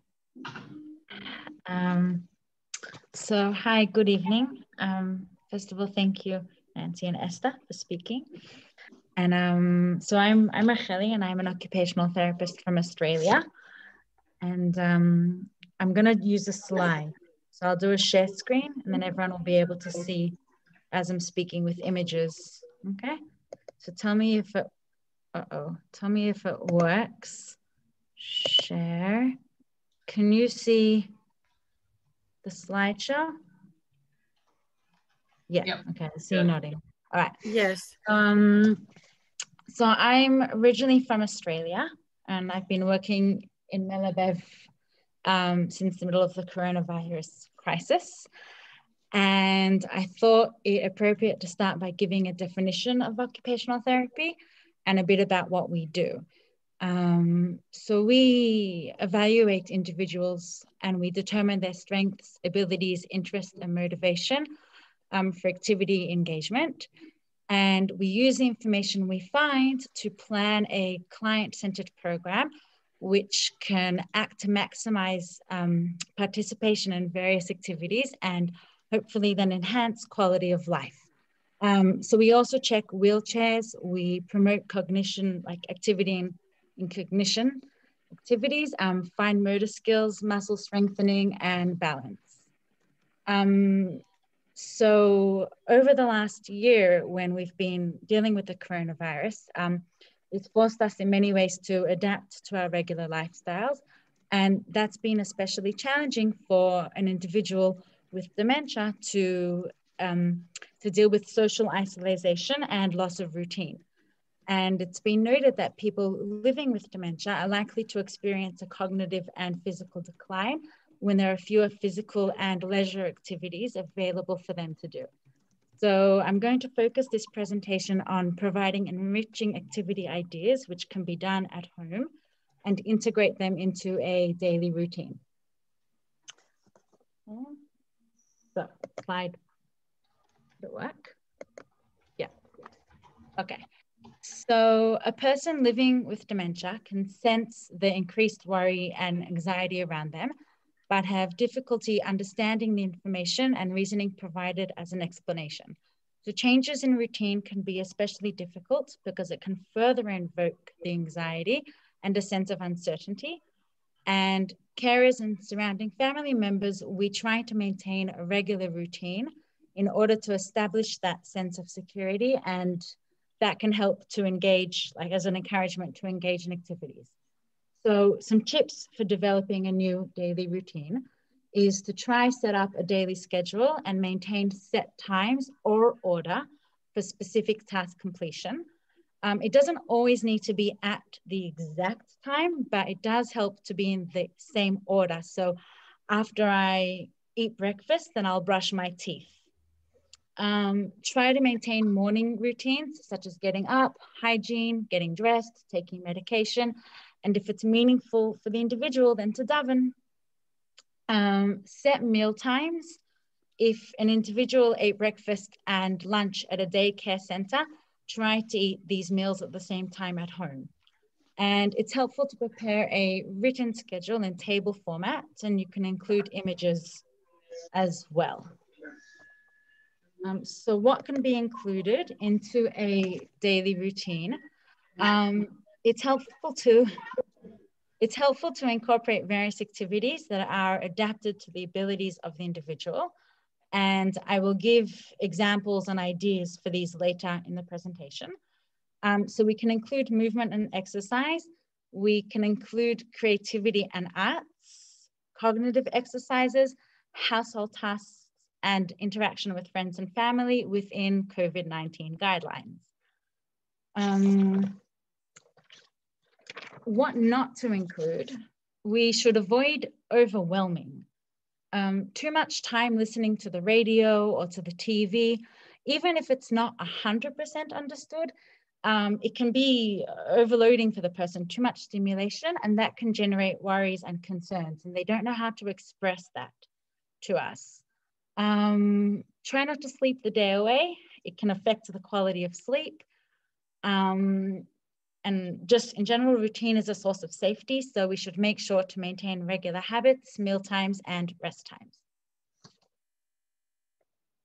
So, hi, good evening. First of all, thank you, Nancy and Esther, for speaking. And so I'm Racheli, and I'm an occupational therapist from Australia. And I'm going to use a slide. So I'll do a share screen, and then everyone will be able to see as I'm speaking with images. Okay. So tell me if it, tell me if it works. Share. Can you see the slideshow? Yeah. Yep. Okay. I see you nodding. All right. Yes. So I'm originally from Australia, and I've been working in Melabev since the middle of the coronavirus crisis. And I thought it appropriate to start by giving a definition of occupational therapy and a bit about what we do. So we evaluate individuals and we determine their strengths, abilities, interests, and motivation for activity engagement. And we use the information we find to plan a client-centered program which can act to maximize participation in various activities and hopefully then enhance quality of life. So we also check wheelchairs. We promote cognition, like activity in cognition activities, fine motor skills, muscle strengthening, and balance. So over the last year, when we've been dealing with the coronavirus, it's forced us in many ways to adapt to our regular lifestyles. And that's been especially challenging for an individual with dementia to deal with social isolation and loss of routine. And it's been noted that people living with dementia are likely to experience a cognitive and physical decline when there are fewer physical and leisure activities available for them to do. So I'm going to focus this presentation on providing enriching activity ideas which can be done at home and integrate them into a daily routine. So slide, did it work? Yeah, okay. So a person living with dementia can sense the increased worry and anxiety around them, but have difficulty understanding the information and reasoning provided as an explanation. So changes in routine can be especially difficult because it can further invoke the anxiety and a sense of uncertainty. And carers and surrounding family members, we try to maintain a regular routine in order to establish that sense of security, and that can help to engage, like as an encouragement to engage in activities. So some tips for developing a new daily routine is to try set up a daily schedule and maintain set times or order for specific task completion. It doesn't always need to be at the exact time, but it does help to be in the same order. So after I eat breakfast, then I'll brush my teeth. Try to maintain morning routines such as getting up, hygiene, getting dressed, taking medication, and if it's meaningful for the individual, then to daven. Set meal times. If an individual ate breakfast and lunch at a daycare center, try to eat these meals at the same time at home. And it's helpful to prepare a written schedule in table format, and you can include images as well. So what can be included into a daily routine? It's helpful to incorporate various activities that are adapted to the abilities of the individual. And I will give examples and ideas for these later in the presentation. So we can include movement and exercise. We can include creativity and arts, cognitive exercises, household tasks, and interaction with friends and family within COVID-19 guidelines. What not to include? We should avoid overwhelming. Too much time listening to the radio or to the TV, even if it's not 100% understood, it can be overloading for the person, too much stimulation, and that can generate worries and concerns, and they don't know how to express that to us. Try not to sleep the day away. It can affect the quality of sleep. And just in general, routine is a source of safety, so we should make sure to maintain regular habits, meal times, and rest times.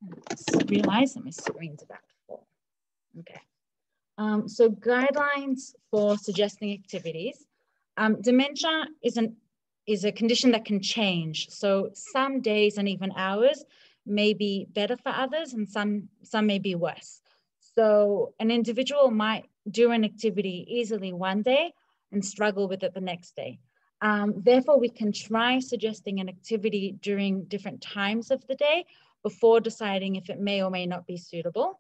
I just realized that my screen's about to fall. Okay. So guidelines for suggesting activities. Dementia is a condition that can change. So some days and even hours may be better for others, and some may be worse. So an individual might do an activity easily one day and struggle with it the next day. Therefore, we can try suggesting an activity during different times of the day before deciding if it may or may not be suitable.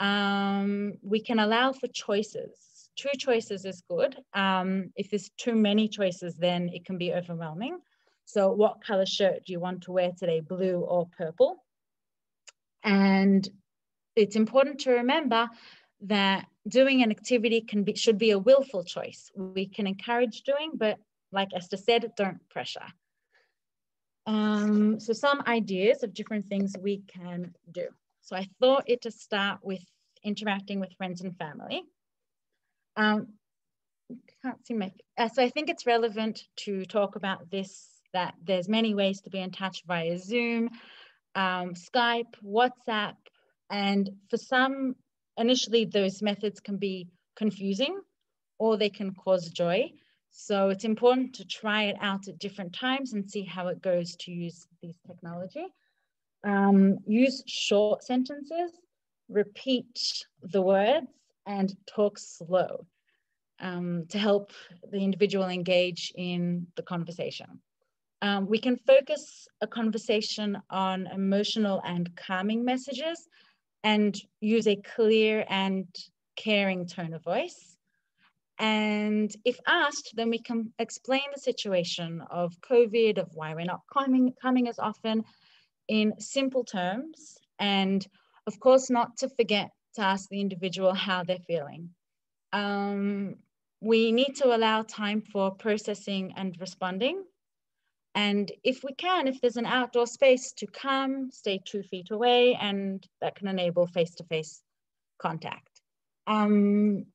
We can allow for choices. 2 choices is good. If there's too many choices, then it can be overwhelming. So what color shirt do you want to wear today, blue or purple? And it's important to remember that doing an activity should be a willful choice. We can encourage doing, but like Esther said, don't pressure. So some ideas of different things we can do. So I thought it to start with interacting with friends and family. Can't see my, so I think it's relevant to talk about this, that there's many ways to be in touch via Zoom, Skype, WhatsApp, and for some, initially those methods can be confusing or they can cause joy. So it's important to try it out at different times and see how it goes to use these technology. Use short sentences, repeat the words, and talk slow to help the individual engage in the conversation. We can focus a conversation on emotional and calming messages and use a clear and caring tone of voice. And if asked, then we can explain the situation of COVID, of why we're not coming as often in simple terms. And of course, not to forget to ask the individual how they're feeling. We need to allow time for processing and responding. And if we can, if there's an outdoor space, to come, stay 2 feet away, and that can enable face-to-face contact. We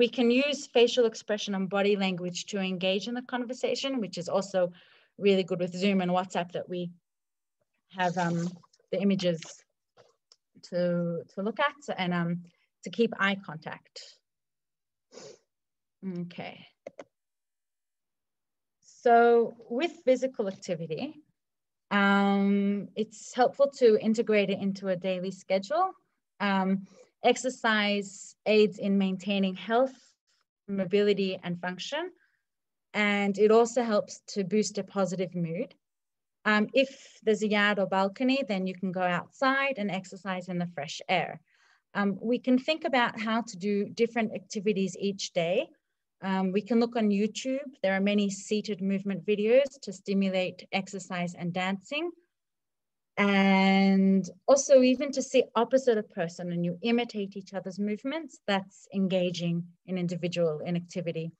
can use facial expression and body language to engage in the conversation, which is also really good with Zoom and WhatsApp, that we have the images to look at and to keep eye contact. Okay. So with physical activity, it's helpful to integrate it into a daily schedule. Exercise aids in maintaining health, mobility, and function. And it also helps to boost a positive mood. If there's a yard or balcony, then you can go outside and exercise in the fresh air. We can think about how to do different activities each day. We can look on YouTube. There are many seated movement videos to stimulate exercise and dancing. And also even to see opposite a person and you imitate each other's movements, that's engaging an individual in activity.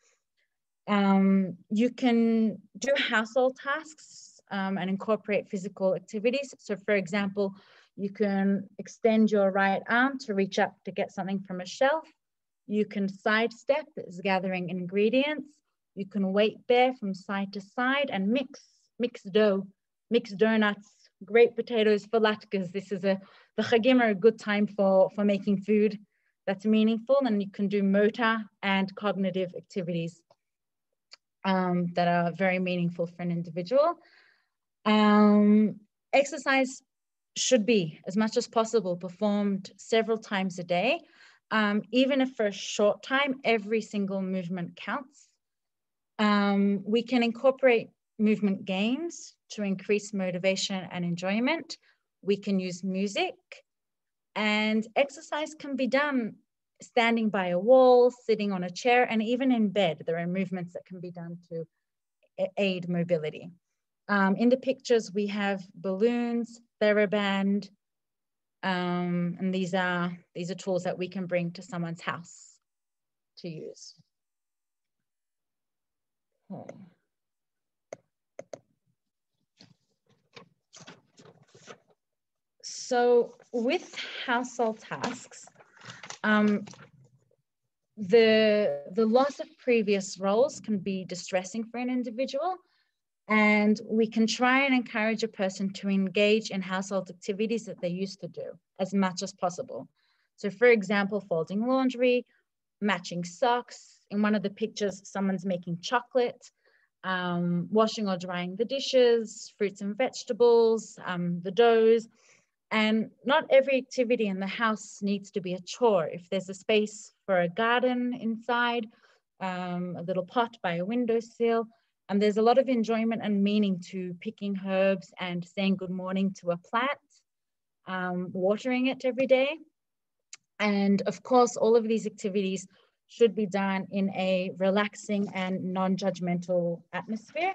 You can do household tasks and incorporate physical activities. So for example, you can extend your right arm to reach up to get something from a shelf. You can sidestep, as gathering ingredients. You can weight bear from side to side and mix dough, mix donuts, great potatoes for latkes. This is the chagim are a good time for making food that's meaningful, and you can do motor and cognitive activities that are very meaningful for an individual. Exercise should be, as much as possible, performed several times a day. Even if for a short time, every single movement counts. We can incorporate movement games to increase motivation and enjoyment. We can use music, and exercise can be done standing by a wall, sitting on a chair, and even in bed. There are movements that can be done to aid mobility. In the pictures, we have balloons, TheraBand, and these are tools that we can bring to someone's house to use. Okay. So with household tasks, the loss of previous roles can be distressing for an individual, and we can try and encourage a person to engage in household activities that they used to do as much as possible. So for example, folding laundry, matching socks. In one of the pictures, someone's making chocolate, washing or drying the dishes, fruits and vegetables, the doughs. And not every activity in the house needs to be a chore. If there's a space for a garden inside, a little pot by a windowsill, and there's a lot of enjoyment and meaning to picking herbs and saying good morning to a plant, watering it every day. And of course, all of these activities should be done in a relaxing and non-judgmental atmosphere.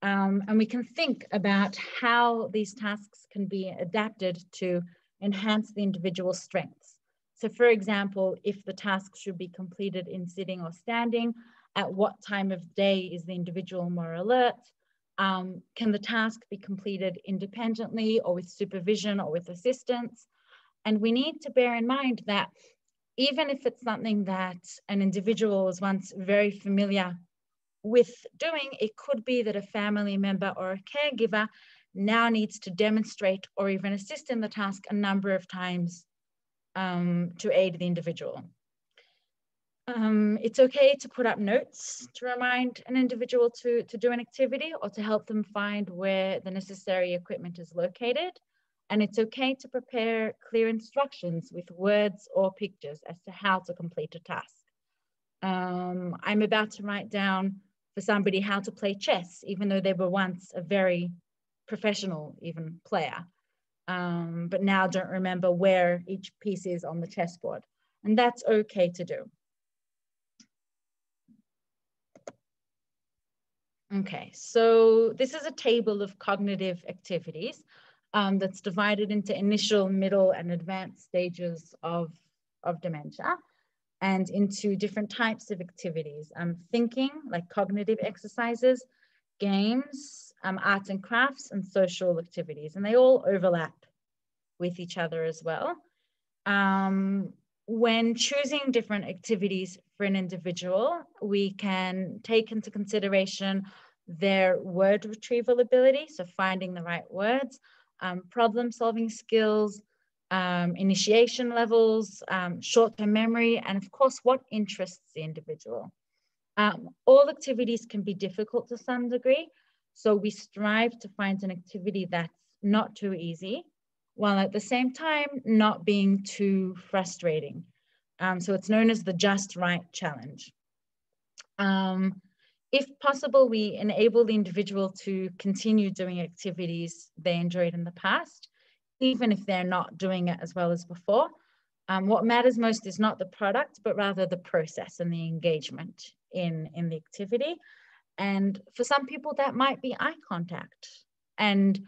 And we can think about how these tasks can be adapted to enhance the individual's strengths. So for example, if the task should be completed in sitting or standing, at what time of day is the individual more alert? Can the task be completed independently or with supervision or with assistance? And we need to bear in mind that even if it's something that an individual was once very familiar with doing, it could be that a family member or a caregiver now needs to demonstrate or even assist in the task a number of times to aid the individual. It's okay to put up notes to remind an individual to do an activity or to help them find where the necessary equipment is located. And it's okay to prepare clear instructions with words or pictures as to how to complete a task. I'm about to write down for somebody how to play chess, even though they were once a very professional even player, but now don't remember where each piece is on the chessboard. And that's okay to do. Okay, so this is a table of cognitive activities that's divided into initial, middle, and advanced stages of dementia, and into different types of activities. Thinking, like cognitive exercises, games, arts and crafts, and social activities. And they all overlap with each other as well. When choosing different activities for an individual, we can take into consideration their word retrieval ability, so finding the right words, problem-solving skills, initiation levels, short-term memory, and of course, what interests the individual. All activities can be difficult to some degree, so we strive to find an activity that's not too easy, while at the same time not being too frustrating. So it's known as the just right challenge. If possible, we enable the individual to continue doing activities they enjoyed in the past, even if they're not doing it as well as before. What matters most is not the product, but rather the process and the engagement in the activity. And for some people, that might be eye contact. And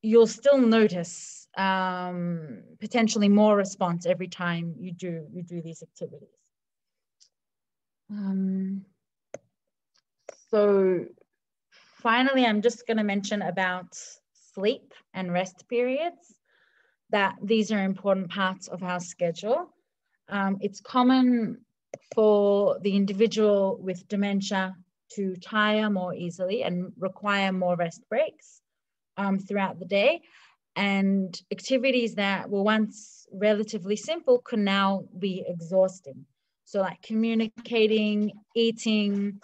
you'll still notice potentially more response every time you do these activities. So finally, I'm just going to mention about sleep and rest periods, that these are important parts of our schedule. It's common for the individual with dementia to tire more easily and require more rest breaks throughout the day. And activities that were once relatively simple can now be exhausting. So like communicating, eating,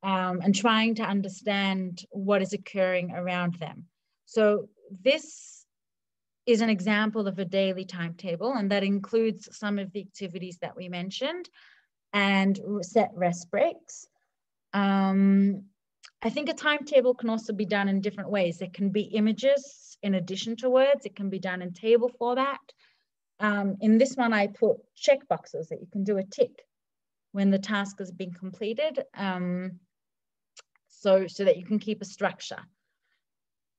and trying to understand what is occurring around them. So this is an example of a daily timetable, and that includes some of the activities that we mentioned and set rest breaks. I think a timetable can also be done in different ways. It can be images in addition to words. It can be done in table format. In this one, I put check boxes that you can do a tick when the task has been completed, so that you can keep a structure.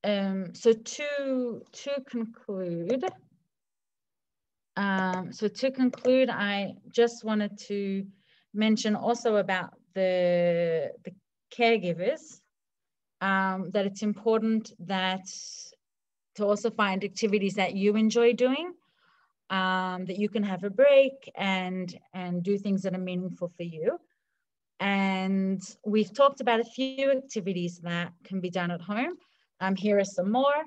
So to conclude, I just wanted to mention also about the caregivers, that it's important to also find activities that you enjoy doing, that you can have a break and do things that are meaningful for you. And we've talked about a few activities that can be done at home. Here are some more.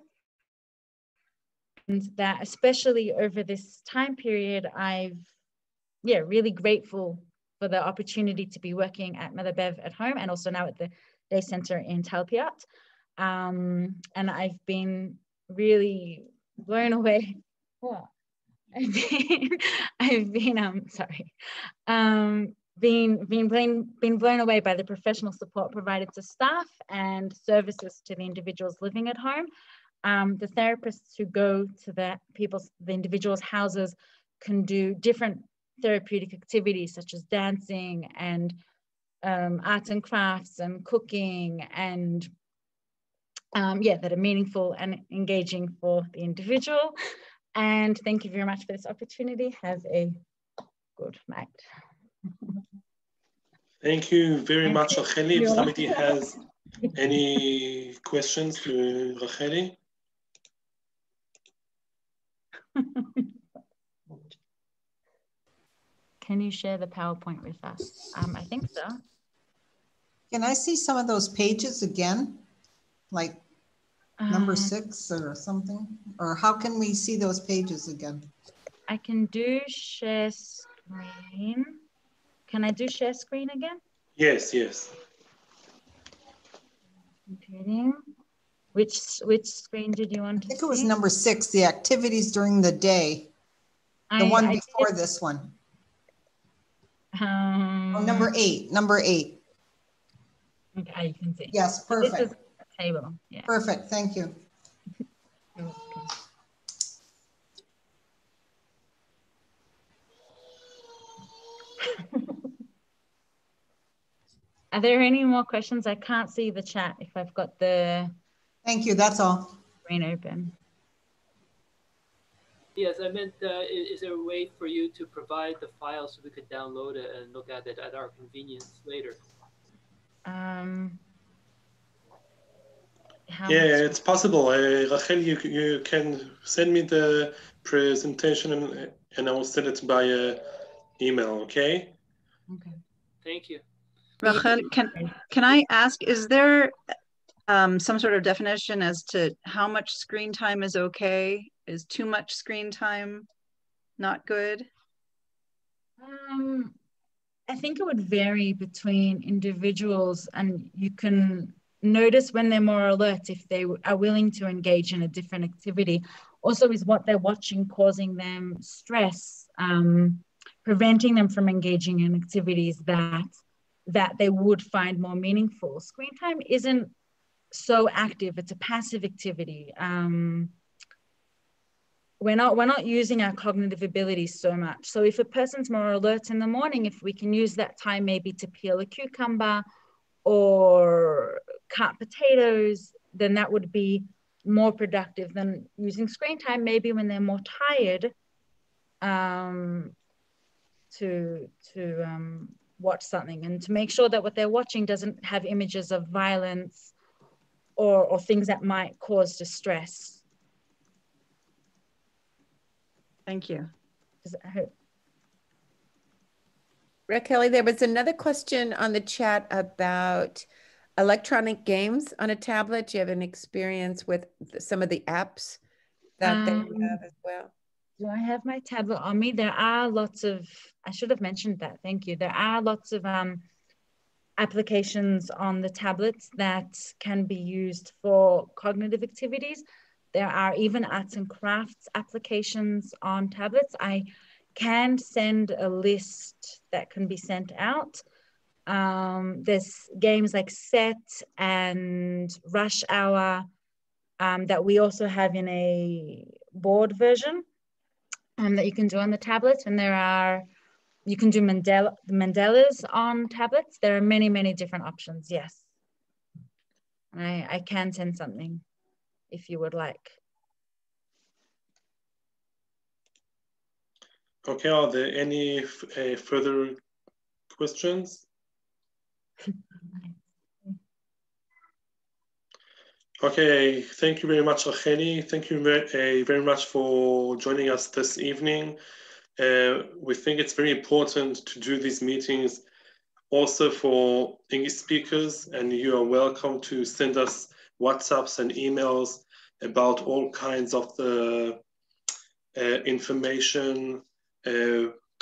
And that especially over this time period, really grateful for the opportunity to be working at Melabev at home and also now at the day center in Talpiot. And I've been really blown away. Oh, been blown away by the professional support provided to staff and services to the individuals living at home. The therapists who go to the individuals' houses can do different therapeutic activities such as dancing and arts and crafts and cooking and that are meaningful and engaging for the individual. And thank you very much for this opportunity. Have a good night. Thank you very much, Racheli. If somebody has any questions to Racheli. Can you share the PowerPoint with us? I think so. Can I see some of those pages again? Like number 6 or something? Or how can we see those pages again? I can do share screen. Can I do share screen again? Yes, yes. Computing. Which screen did you want to see? I think it was number 6, the activities during the day. The one before this one. Number 8. Okay, you can see. Yes, perfect. This is a table. Yeah. Perfect, thank you. You're welcome. Are there any more questions? I can't see the chat if I've got the... Thank you, that's all. Screen open. Yes, I meant, is there a way for you to provide the file so we could download it and look at it at our convenience later? Yeah, it's possible. Rachel, you can send me the presentation and I will send it by email, okay? Okay. Thank you. Rachel, can I ask, is there some sort of definition as to how much screen time is okay? Is too much screen time not good? I think it would vary between individuals, and you can notice when they're more alert if they are willing to engage in a different activity. Also, is what they're watching causing them stress, preventing them from engaging in activities that they would find more meaningful. Screen time isn't so active, it's a passive activity. We're not using our cognitive abilities so much. So if a person's more alert in the morning, if we can use that time maybe to peel a cucumber or cut potatoes, then that would be more productive than using screen time maybe when they're more tired to watch something, and to make sure that what they're watching doesn't have images of violence or things that might cause distress. Thank you. Racheli, there was another question on the chat about electronic games on a tablet. Do you have an experience with some of the apps that they have as well? Do I have my tablet on me? There are lots of, I should have mentioned that, thank you. There are lots of applications on the tablets that can be used for cognitive activities. There are even arts and crafts applications on tablets. I can send a list that can be sent out. There's games like Set and Rush Hour that we also have in a board version that you can do on the tablets. And you can do mandalas on tablets. There are many, many different options, yes. I can send something if you would like. Okay, are there any further questions? Okay, thank you very much, Racheli. Thank you very much for joining us this evening. We think it's very important to do these meetings also for English speakers, and you are welcome to send us WhatsApps and emails about all kinds of the information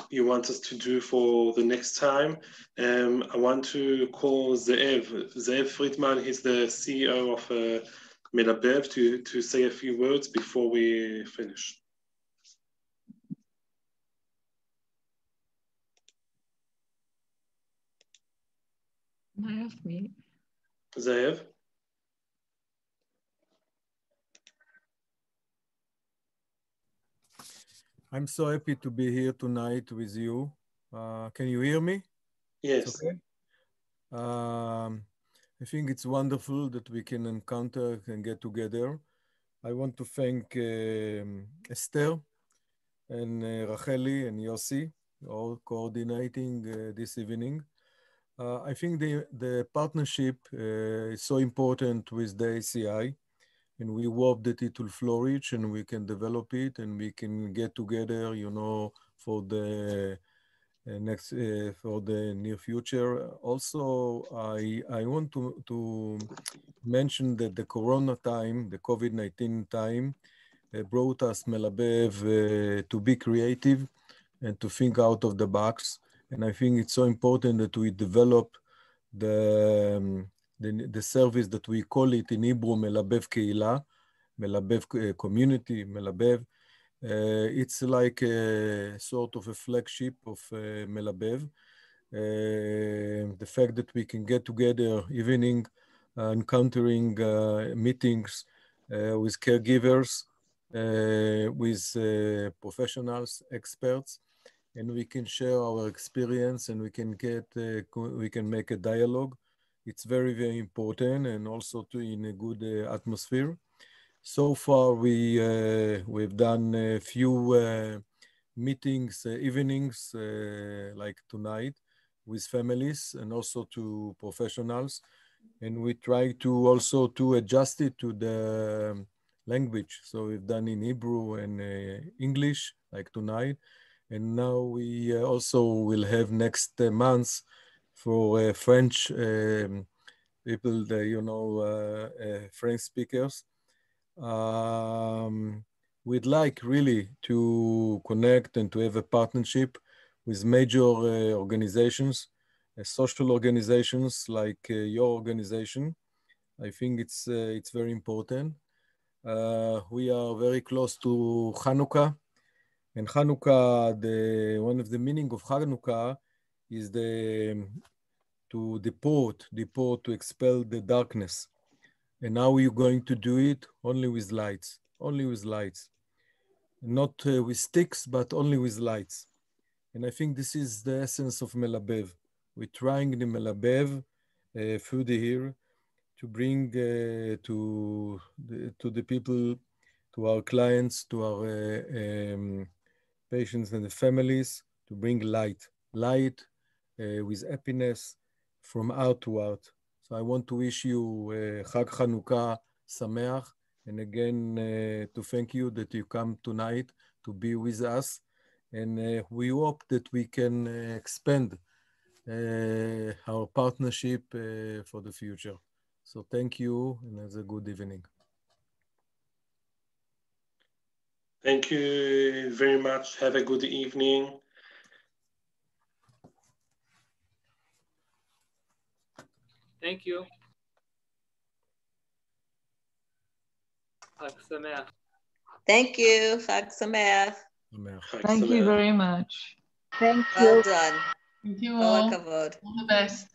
you want us to do for the next time. I want to call Zeev Friedman. He's the CEO of Melabev to say a few words before we finish. Am I off mute? Zeev? I'm so happy to be here tonight with you. Can you hear me? Yes. Okay. I think it's wonderful that we can encounter and get together. I want to thank Esther and Racheli and Yossi, all coordinating this evening. I think the partnership is so important with the ACI, and we hope that it will flourish and we can develop it and we can get together, you know, for the for the near future. Also, I want to mention that the Corona time, the COVID-19 time, brought us Melabev to be creative and to think out of the box. And I think it's so important that we develop the service that we call it in Hebrew Melabev Kehila, Melabev community, Melabev. It's like a sort of a flagship of Melabev. The fact that we can get together evening, encountering meetings with caregivers, with professionals, experts, and we can share our experience and we can make a dialogue. It's very, very important, and also in a good atmosphere. So far, we've done a few meetings, evenings like tonight with families and also to professionals. And we try to also to adjust it to the language. So we've done in Hebrew and English like tonight. And now we also will have next month for French people, you know, French speakers. We'd like really to connect and to have a partnership with major organizations, social organizations like your organization. I think it's very important. We are very close to Hanukkah, and Hanukkah, one of the meaning of Hanukkah is to deport, to expel the darkness. And now you're going to do it only with lights, not with sticks, but only with lights. And I think this is the essence of Melabev. We're trying the Melabev through the year to bring to the people, to our clients, to our patients and the families, to bring light with happiness from out to out. So I want to wish you Chag Chanukah Sameach, and again to thank you that you come tonight to be with us, and we hope that we can expand our partnership for the future. So thank you, and have a good evening. Thank you very much. Have a good evening. Thank you. Chag Sameach. Thank you. Chag Sameach. Thank you very much. Thank Well you. done. Thank you Kol all. hakavod. All the best.